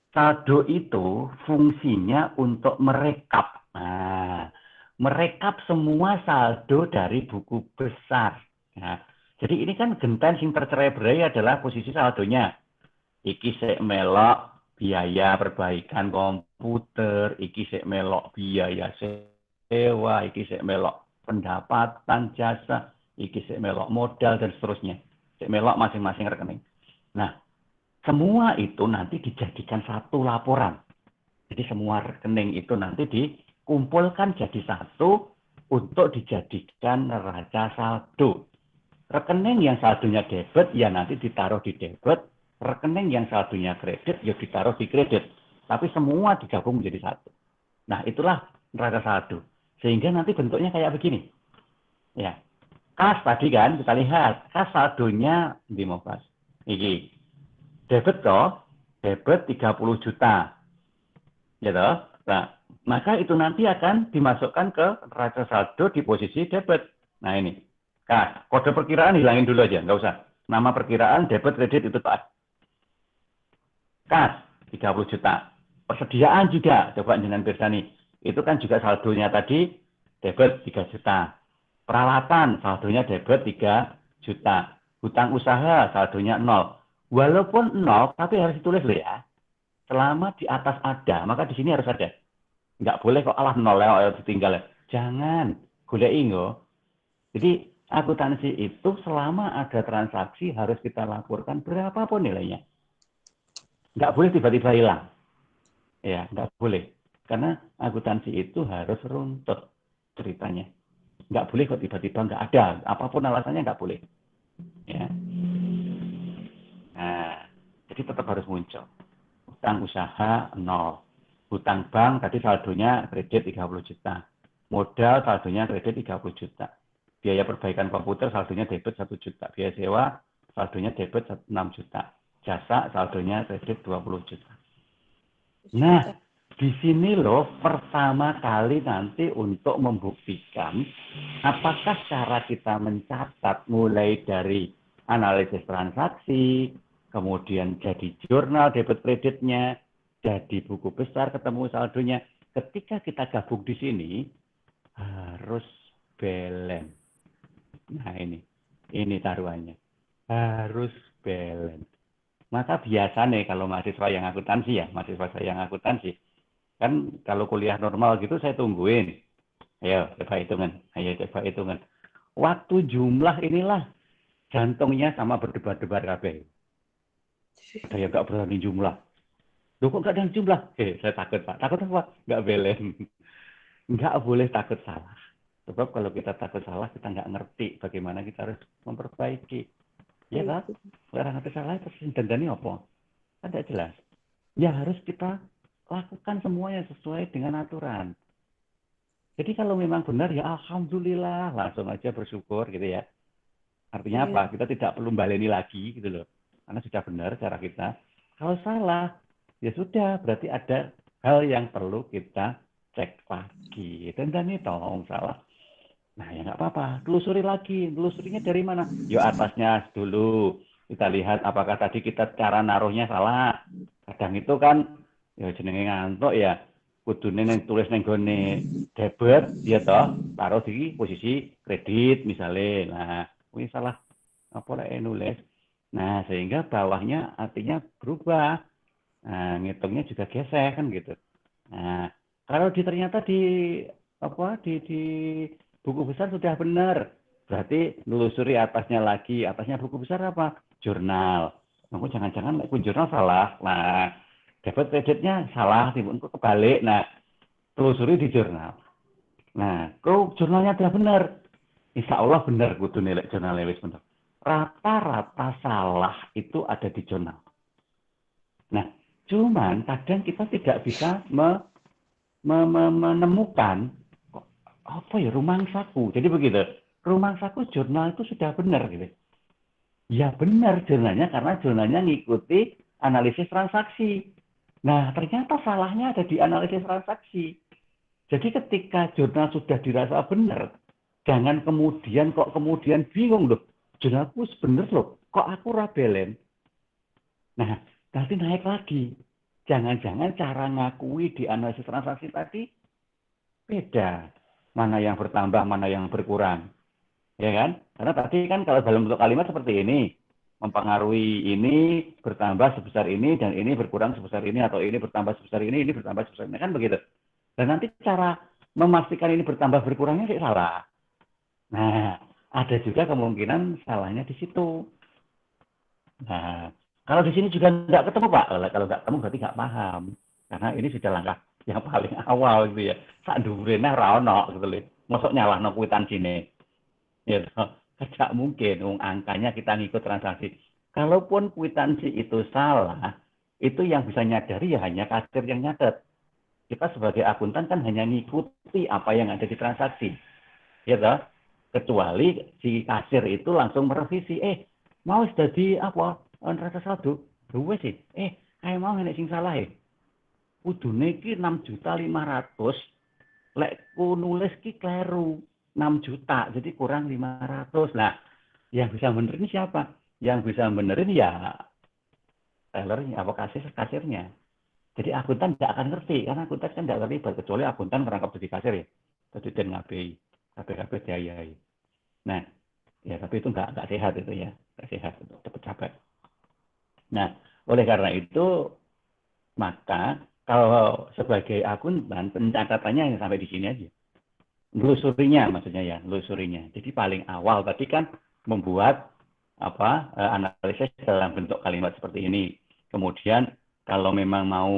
Saldo itu fungsinya untuk merekap. Nah, merekap semua saldo dari buku besar. Nah, jadi ini kan genten sing tercerai-berai adalah posisi saldonya. Iki sik melok biaya perbaikan komputer, iki sik melok biaya sewa, iki sik melok pendapatan jasa, iki sik melok modal dan seterusnya. Sik melok masing-masing rekening. Nah, semua itu nanti dijadikan satu laporan. Jadi semua rekening itu nanti dikumpulkan jadi satu untuk dijadikan neraca saldo. Rekening yang saldonya debit ya nanti ditaruh di debit, rekening yang saldonya kredit ya ditaruh di kredit. Tapi semua digabung menjadi satu. Nah, itulah neraca saldo. Sehingga nanti bentuknya kayak begini. Ya. Kas tadi kan kita lihat, kas saldonya di mau kas. Iki. Debit toh, debit 30 juta. Ya toh? Nah, maka itu nanti akan dimasukkan ke neraca saldo di posisi debit. Nah, ini. Nah, kode perkiraan hilangin dulu aja, nggak usah. Nama perkiraan, debit, kredit itu tak. Kas, 30 juta. Persediaan juga, coba jenengan pirsani. Itu kan juga saldonya tadi, debit 3 juta. Peralatan, saldonya debit 3 juta. Hutang usaha, saldonya 0. Walaupun 0, tapi harus ditulis loh ya. Selama di atas ada, maka di sini harus ada. Nggak boleh kok alah 0 ya, ditinggal. Jangan, boleh ingo. Jadi, akuntansi itu selama ada transaksi harus kita laporkan berapapun nilainya. Nggak boleh tiba-tiba hilang. Ya, nggak boleh. Karena akuntansi itu harus runtut ceritanya. Nggak boleh kok tiba-tiba nggak ada. Apapun alasannya nggak boleh. Ya. Nah, jadi tetap harus muncul. Hutang usaha 0. Hutang bank tadi saldonya kredit 30 juta. Modal saldonya kredit 30 juta. Biaya perbaikan komputer saldonya debit 1 juta. Biaya sewa saldonya debit 6 juta. Jasa saldonya kredit 20 juta. Nah, Di sini loh pertama kali nanti untuk membuktikan apakah cara kita mencatat mulai dari analisis transaksi, kemudian jadi jurnal debit kreditnya, jadi buku besar ketemu saldonya. Ketika kita gabung di sini harus balance. Nah ini taruhannya. Harus balance. Maka biasa nih kalau mahasiswa yang akuntansi mahasiswa saya yang akuntansi, kan kalau kuliah normal gitu saya tungguin. Ayo coba hitungan. Waktu jumlah inilah jantungnya sama berdebar-debar kabeh. Saya nggak berani jumlah. Loh kok nggak ada jumlah? Saya takut Pak. Takut apa? Nggak balance. Nggak boleh takut salah. Sebab kalau kita takut salah, kita nggak ngerti bagaimana kita harus memperbaiki. Ya kan? Orang ngerti salah terus dandani apa? Kan tidak jelas. Ya harus kita lakukan semuanya sesuai dengan aturan. Jadi kalau memang benar ya alhamdulillah, langsung aja bersyukur gitu ya. Artinya apa? Kita tidak perlu baleni lagi gitu loh. Karena sudah benar cara kita. Kalau salah, ya sudah berarti ada hal yang perlu kita cek lagi. Dan ini tolong salah. Nah ya nggak apa-apa, telusuri lagi. Telusurinya dari mana? Yuk atasnya dulu. Kita lihat apakah tadi kita cara naruhnya salah. Kadang itu kan ya jenenge ngantuk ya. Kudune yang tulis neng gone debit, ya toh taruh di posisi kredit misalnya. Nah, ini salah apa lah nulis. Nah, sehingga bawahnya artinya berubah. Nah, ngitungnya juga gesek kan gitu. Nah, kalau ternyata di buku besar sudah benar, berarti nelusuri atasnya lagi. Atasnya buku besar apa? Jurnal. Aku jangan-jangan jurnal salah. Nah, debit kreditnya salah, timbul kebalik. Nah, telusuri di jurnal. Nah, kalau jurnalnya sudah benar, insya Allah benar kudu nilai jurnalnya wis benar. Rata-rata salah itu ada di jurnal. Nah, cuman kadang kita tidak bisa menemukan apa ya rumangsaku. Jadi begitu, rumangsaku jurnal itu sudah benar gitu. Ya benar jurnalnya karena jurnalnya ngikuti analisis transaksi. Nah, ternyata salahnya ada di analisis transaksi. Jadi ketika jurnal sudah dirasa benar, jangan kemudian bingung loh. Jurnalku benar loh, kok aku rabelen. Nah, nanti naik lagi. Jangan-jangan cara ngakui di analisis transaksi tadi beda. Mana yang bertambah, mana yang berkurang. Ya kan? Karena tadi kan kalau dalam bentuk kalimat seperti ini, mempengaruhi ini bertambah sebesar ini, dan ini berkurang sebesar ini, atau ini bertambah sebesar ini bertambah sebesar ini. Kan begitu. Dan nanti cara memastikan ini bertambah berkurangnya sih salah. Nah, ada juga kemungkinan salahnya di situ. Nah, kalau di sini juga nggak ketemu Pak. Kalau nggak ketemu berarti nggak paham. Karena ini sudah langkah yang paling awal gitu ya. Sak dhuwurene ra ono gitu lho. Mosok nyalahno kwitansinya. Ya, tidak mungkin. Angkanya kita ngikut transaksi. Kalaupun kwitansi itu salah, itu yang bisa nyadari ya hanya kasir yang nyatet. Kita sebagai akuntan kan hanya ngikuti apa yang ada di transaksi. Ya toh? Kecuali si kasir itu langsung merevisi. Mau jadi apa? Neraca saldo. Duwe sih. Kayak mau nek sing salah kudune iki 6.500.000. Lek ku nulis ki kleru 6 juta, jadi kurang 500. Nah, yang bisa benerin siapa? Yang bisa benerin ya tellernya, apa kasirnya. Jadi akuntan tidak akan ngerti, karena akuntan kan tidak terlibat, kecuali akuntan merangkap jadi kasir ya. Jadi dan ngabei, KPKP diayai. Nah, ya tapi itu nggak sehat itu ya, nggak sehat, cepat capek. Nah, oleh karena itu, maka kalau sebagai akuntan, pencatatannya yang sampai di sini aja. Nelusurinya maksudnya ya, nelusurinya. Jadi paling awal tadi kan membuat analisis dalam bentuk kalimat seperti ini. Kemudian kalau memang mau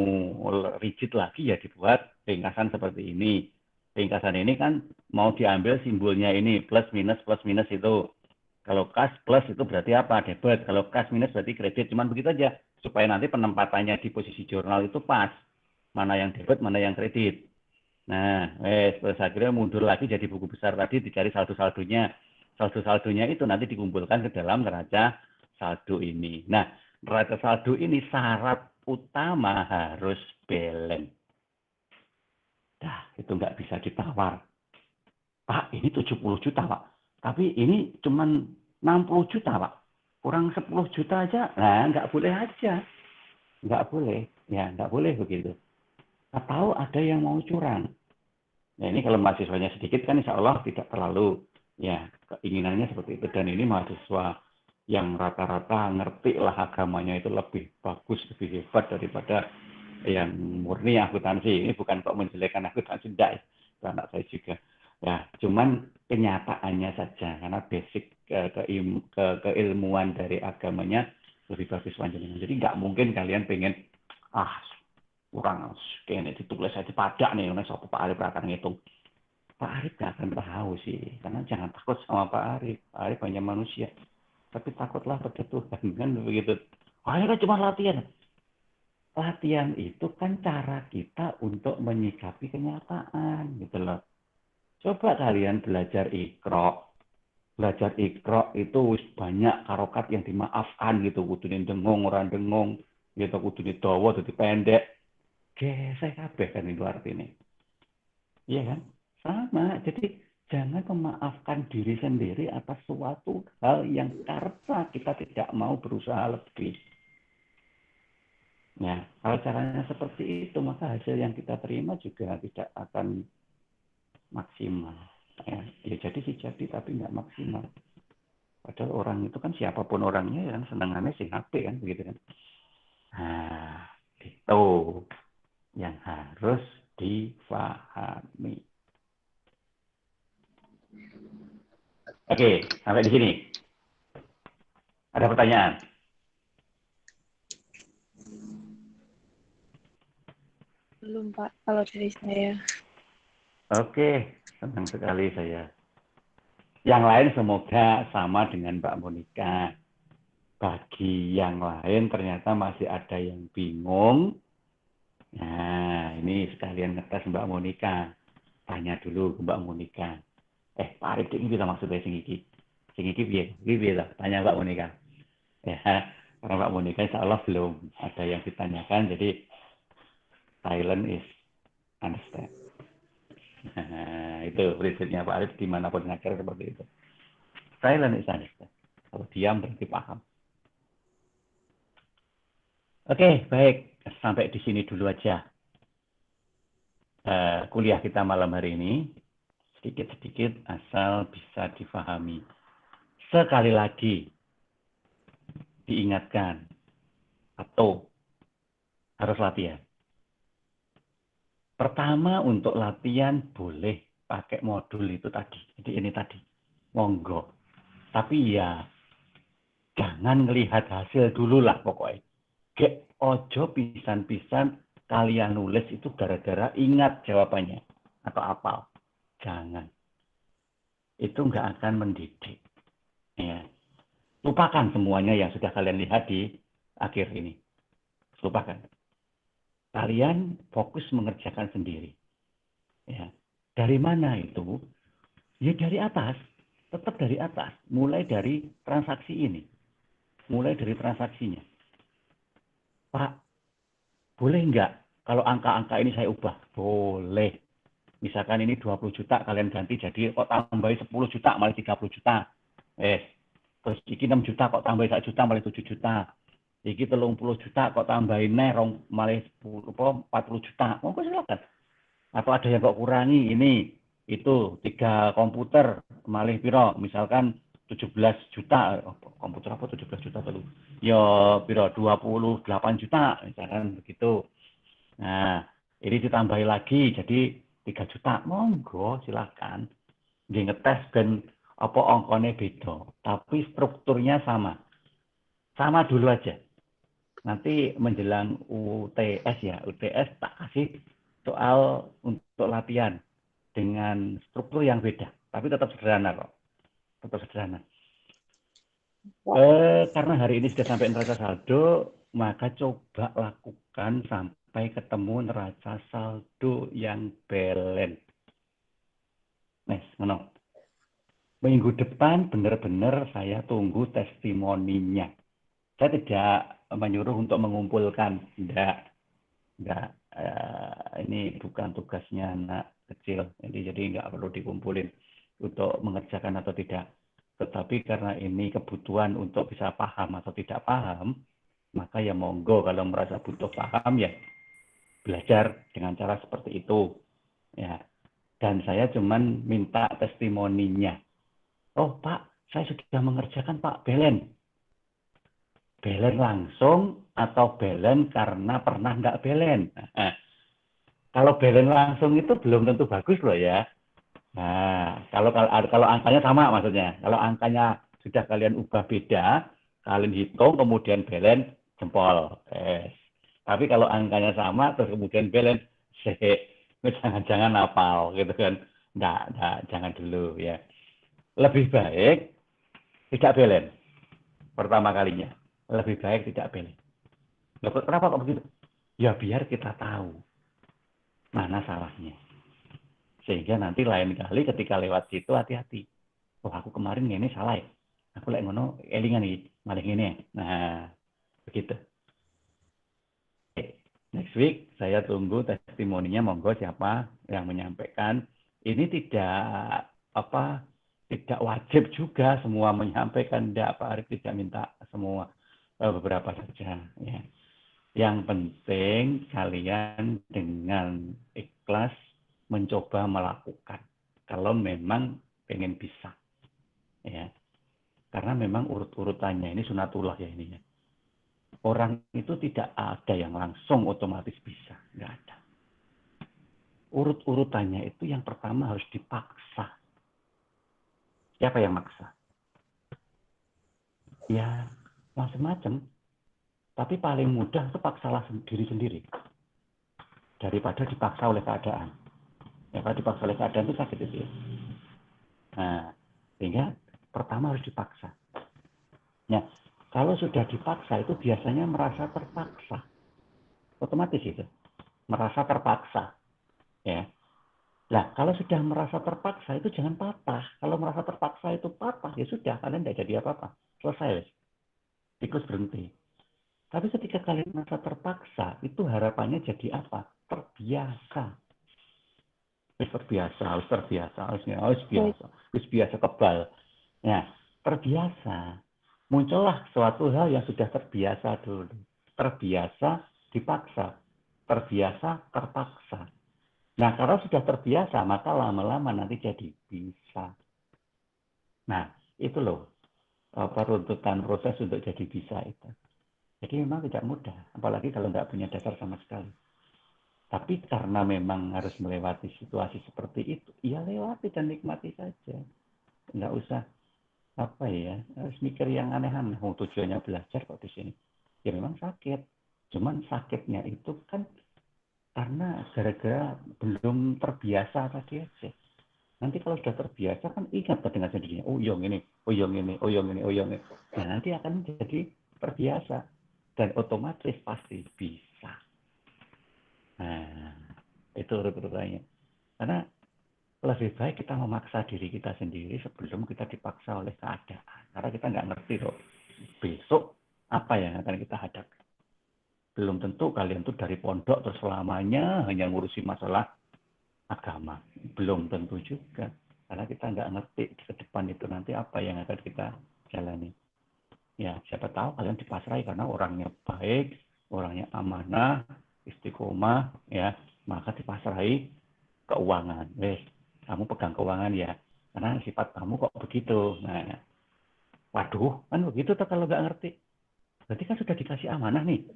rigid lagi ya dibuat ringkasan seperti ini. Ringkasan ini kan mau diambil simbolnya ini plus minus itu. Kalau kas plus itu berarti apa? Debit. Kalau kas minus berarti kredit. Cuman begitu aja supaya nanti penempatannya di posisi jurnal itu pas. Mana yang debit, mana yang kredit. Nah, terus akhirnya mundur lagi jadi buku besar tadi dicari saldo-saldonya. Saldo-saldonya itu nanti dikumpulkan ke dalam neraca saldo ini. Nah, neraca saldo ini syarat utama harus balance. Dah, itu nggak bisa ditawar. Pak, ini 70 juta, Pak. Tapi ini cuma 60 juta, Pak. Kurang 10 juta aja. Nah, nggak boleh aja. Nggak boleh. Ya, nggak boleh begitu. Atau ada yang mau curang. Nah, ini kalau mahasiswanya sedikit kan insya Allah tidak terlalu ya keinginannya seperti itu. Dan ini mahasiswa yang rata-rata ngerti lah agamanya itu lebih bagus, lebih hebat daripada yang murni akuntansi. Ini bukan kok menjelekan akuntansi, enggak. Itu anak saya juga. Ya, cuman kenyataannya saja karena basic keilmuan dari agamanya lebih bagus panjenengan. Jadi nggak mungkin kalian pengen kurang kayaknya ditulis aja pada nih, oleh sopo Pak Arif akan ngitung. Pak Arif nggak akan tahu sih, karena jangan takut sama Pak Arif. Pak Arif hanya manusia, tapi takutlah pada Tuhan kan begitu. Ayo kan cuma latihan. Latihan itu kan cara kita untuk menyikapi kenyataan gitu loh. Coba kalian belajar Iqra. Belajar Iqra itu banyak harokat yang dimaafkan gitu, kudune dengung, orang dengung, gitu kudune dawa dadi pendek. Gesek kabeh kan itu artinya. Iya kan? Sama. Jadi jangan memaafkan diri sendiri atas suatu hal yang karena kita tidak mau berusaha lebih. Ya, kalau caranya seperti itu, maka hasil yang kita terima juga tidak akan maksimal. Ya jadi sih jadi tapi nggak maksimal. Padahal orang itu kan siapapun orangnya kan senangannya sing apik kan begitu kan. Nah, itu yang harus difahami. Oke, sampai di sini. Ada pertanyaan? Belum, Pak. Kalau dari saya. Oke, senang sekali saya. Yang lain semoga sama dengan Mbak Monika. Bagi yang lain ternyata masih ada yang bingung. Nah, ini sekalian ngetes Mbak Monika. Tanya dulu ke Mbak Monika. Pak Arif ini bisa maksudnya sing iki. Sing iki piye? Piye lah, tanya Mbak Monika. Ya, karena Mbak Monika insya Allah belum ada yang ditanyakan, jadi silent is understand. Nah, itu prinsipnya Pak Arif dimanapun ngajar seperti itu. Silent is understand. Kalau diam berarti paham. Oke, baik. Sampai di sini dulu aja. Kuliah kita malam hari ini. Sedikit-sedikit asal bisa difahami. Sekali lagi, diingatkan. Atau harus latihan. Pertama untuk latihan boleh pakai modul itu tadi. Jadi ini tadi. Monggo. Tapi ya jangan ngelihat hasil dulu lah pokoknya. Ojo pisan-pisan kalian nulis itu gara-gara ingat jawabannya atau apal. Jangan. Itu nggak akan mendidik. Ya. Lupakan semuanya yang sudah kalian lihat di akhir ini. Lupakan. Kalian fokus mengerjakan sendiri. Ya. Dari mana itu? Ya dari atas. Tetap dari atas. Mulai dari transaksi ini. Mulai dari transaksinya. Pak, boleh nggak kalau angka-angka ini saya ubah? Boleh. Misalkan ini 20 juta kalian ganti jadi kok tambahin 10 juta malah 30 juta. Terus iki 6 juta kok tambahin 1 juta malah 7 juta. Iki 30 juta kok tambahin malah 40 juta. Monggo silakan. Atau ada yang kok kurangi ini itu 3 komputer malah piro? Misalkan 17 juta, komputer apa 17 juta dulu? Ya piro 28 juta misalkan begitu. Nah, ini ditambahi lagi jadi 3 juta. Monggo silakan. Nggih ngetes ben apa angkanya beda, tapi strukturnya sama. Sama dulu aja. Nanti menjelang UTS ya, UTS tak kasih soal untuk latihan dengan struktur yang beda, tapi tetap sederhana kok. Tetap sederhana. Karena hari ini sudah sampai neraca saldo, maka coba lakukan sampai ketemu neraca saldo yang balance. Nes, ngono. Minggu depan benar-benar saya tunggu testimoninya. Saya tidak menyuruh untuk mengumpulkan, enggak. ini bukan tugasnya anak kecil, jadi nggak perlu dikumpulin untuk mengerjakan atau tidak. Tetapi karena ini kebutuhan untuk bisa paham atau tidak paham, maka ya monggo kalau merasa butuh paham ya belajar dengan cara seperti itu. Ya. Dan saya cuman minta testimoninya. Oh Pak, saya sudah mengerjakan Pak, belen. Belen langsung atau belen karena pernah nggak belen. Nah, kalau belen langsung itu belum tentu bagus loh ya. Nah, kalau angkanya sama maksudnya. Kalau angkanya sudah kalian ubah beda, kalian hitung kemudian belen jempol. Tapi kalau angkanya sama terus kemudian belen, jangan-jangan hafal gitu kan. Nggak, jangan dulu ya. Lebih baik tidak belen pertama kalinya. Lebih baik tidak belen. Kenapa kok begitu? Ya biar kita tahu mana salahnya. Sehingga nanti lain kali ketika lewat situ hati-hati. Oh aku kemarin ini salah ya. Aku lagi ngono elingan nih, malah ini ya. Nah, begitu. Next week saya tunggu testimoninya, monggo siapa yang menyampaikan. Ini tidak wajib juga semua menyampaikan, tidak Pak Arif tidak minta semua, beberapa saja ya. Yang penting kalian dengan ikhlas mencoba melakukan kalau memang pengen bisa ya, karena memang urut-urutannya ini sunatullah ya ini ya. Orang itu tidak ada yang langsung otomatis bisa, nggak ada. Urut-urutannya itu yang pertama harus dipaksa. Siapa yang maksa? Ya macam-macam. Tapi paling mudah itu paksalah diri sendiri daripada dipaksa oleh keadaan. Ya kalau dipaksa oleh keadaan itu sakit itu ya. Nah, sehingga pertama harus dipaksa. Nah, kalau sudah dipaksa itu biasanya merasa terpaksa. Otomatis itu. Merasa terpaksa. Ya. Nah, kalau sudah merasa terpaksa itu jangan patah. Kalau merasa terpaksa itu patah, ya sudah, kalian tidak jadi apa-apa. Selesai. Siklus berhenti. Tapi ketika kalian merasa terpaksa, itu harapannya jadi apa? Terbiasa. Harus biasa kebal. Nah, terbiasa. Muncullah suatu hal yang sudah terbiasa dulu. Terbiasa dipaksa. Terbiasa terpaksa. Nah, kalau sudah terbiasa, maka lama-lama nanti jadi bisa. Nah, itu loh runtutan proses untuk jadi bisa itu. Jadi memang tidak mudah, apalagi kalau nggak punya dasar sama sekali. Tapi karena memang harus melewati situasi seperti itu, ya lewati dan nikmati saja. Nggak usah harus mikir yang aneh-aneh. Tujuannya belajar kok di sini. Ya memang sakit. Cuman sakitnya itu kan karena gara-gara belum terbiasa tadi aja. Nanti kalau sudah terbiasa kan ingat dengan sendirinya. Oh yang ini. Nah nanti akan jadi terbiasa. Dan otomatis pasti bisa. Nah, itu urutannya. Karena lebih baik kita memaksa diri kita sendiri sebelum kita dipaksa oleh keadaan. Karena kita nggak ngerti loh, besok apa yang akan kita hadapi. Belum tentu kalian tuh dari pondok terus selamanya hanya ngurusi masalah agama. Belum tentu juga. Karena kita nggak ngerti ke depan itu nanti apa yang akan kita jalani. Ya, siapa tahu kalian dipasrai karena orangnya baik, orangnya amanah, istiqomah, ya, maka dipasrai keuangan. Kamu pegang keuangan ya, karena sifat kamu kok begitu. Nah, waduh, kan begitu tuh kalau nggak ngerti. Berarti kan sudah dikasih amanah nih,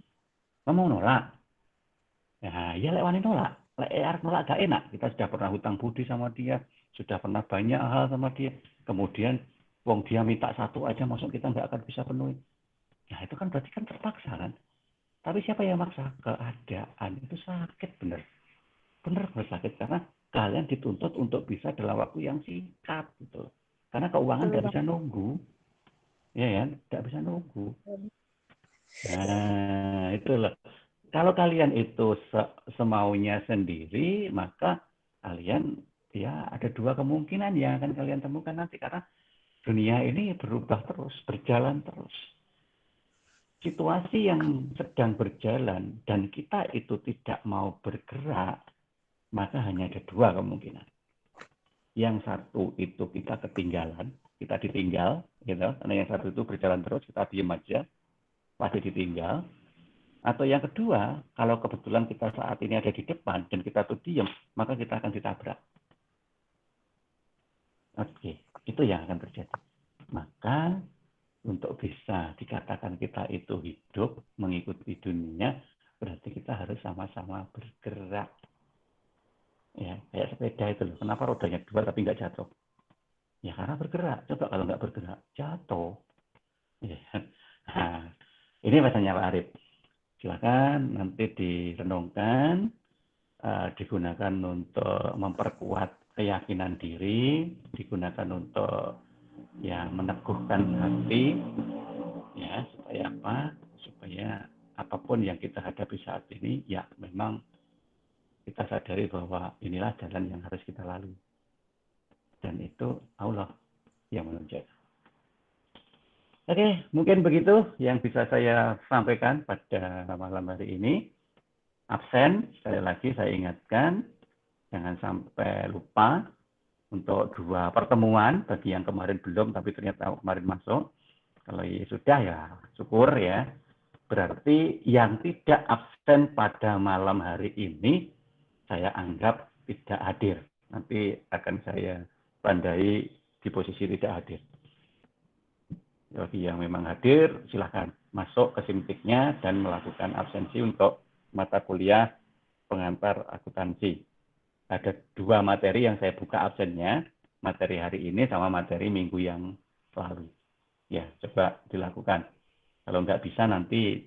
kamu mau nolak. Ya, ya lewat nolak. Nolak gak enak. Kita sudah pernah hutang budi sama dia, sudah pernah banyak hal sama dia. Kemudian wong dia minta satu aja, masuk kita nggak akan bisa penuhi. Nah itu kan berarti kan terpaksa kan. Tapi siapa yang maksa? Keadaan itu sakit bener. Bener sakit karena kalian dituntut untuk bisa dalam waktu yang singkat gitu. Karena keuangan nggak bisa nunggu, ya kan? Nggak bisa nunggu. Nah itulah. Kalau kalian itu semaunya sendiri, maka kalian ya ada dua kemungkinan yang akan kalian temukan nanti karena dunia ini berubah terus, berjalan terus. situasi yang sedang berjalan dan kita itu tidak mau bergerak, maka hanya ada dua kemungkinan. Yang satu itu kita ketinggalan, kita ditinggal, gitu. Karena yang satu itu berjalan terus, kita diem aja, pasti ditinggal. Atau yang kedua, kalau kebetulan kita saat ini ada di depan dan kita tuh diem, maka kita akan ditabrak. Oke, itu yang akan terjadi. Maka untuk bisa dikatakan kita itu hidup mengikuti dunia, berarti kita harus sama-sama bergerak. Ya, kayak sepeda itu loh. Kenapa rodanya dua tapi nggak jatuh? Ya karena bergerak. Coba kalau nggak bergerak, jatuh. Ya. Nah, ini pesannya Pak Arif. Silakan nanti direnungkan, digunakan untuk memperkuat keyakinan diri, digunakan untuk ya meneguhkan hati, ya supaya apa? Supaya apapun yang kita hadapi saat ini, ya memang kita sadari bahwa inilah jalan yang harus kita lalui. Dan itu Allah yang menunjukkan. Oke, mungkin begitu yang bisa saya sampaikan pada malam hari ini. Absen, sekali lagi saya ingatkan, jangan sampai lupa untuk 2 pertemuan, bagi yang kemarin belum tapi ternyata kemarin masuk. Kalau sudah ya syukur ya. Berarti yang tidak absen pada malam hari ini, saya anggap tidak hadir. Nanti akan saya tandai di posisi tidak hadir. Bagi yang memang hadir, silahkan masuk ke simtiknya dan melakukan absensi untuk mata kuliah pengantar akuntansi. Ada 2 materi yang saya buka absennya, materi hari ini sama materi minggu yang lalu. Ya, coba dilakukan. Kalau nggak bisa nanti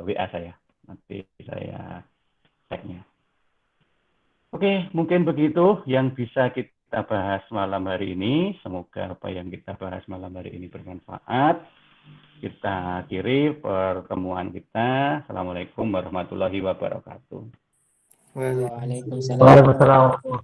WA saya, nanti saya ceknya. Oke, mungkin begitu yang bisa kita bahas malam hari ini. Semoga apa yang kita bahas malam hari ini bermanfaat. Kita akhiri pertemuan kita. Assalamualaikum warahmatullahi wabarakatuh. Waalaikumsalam. Waalaikumsalam.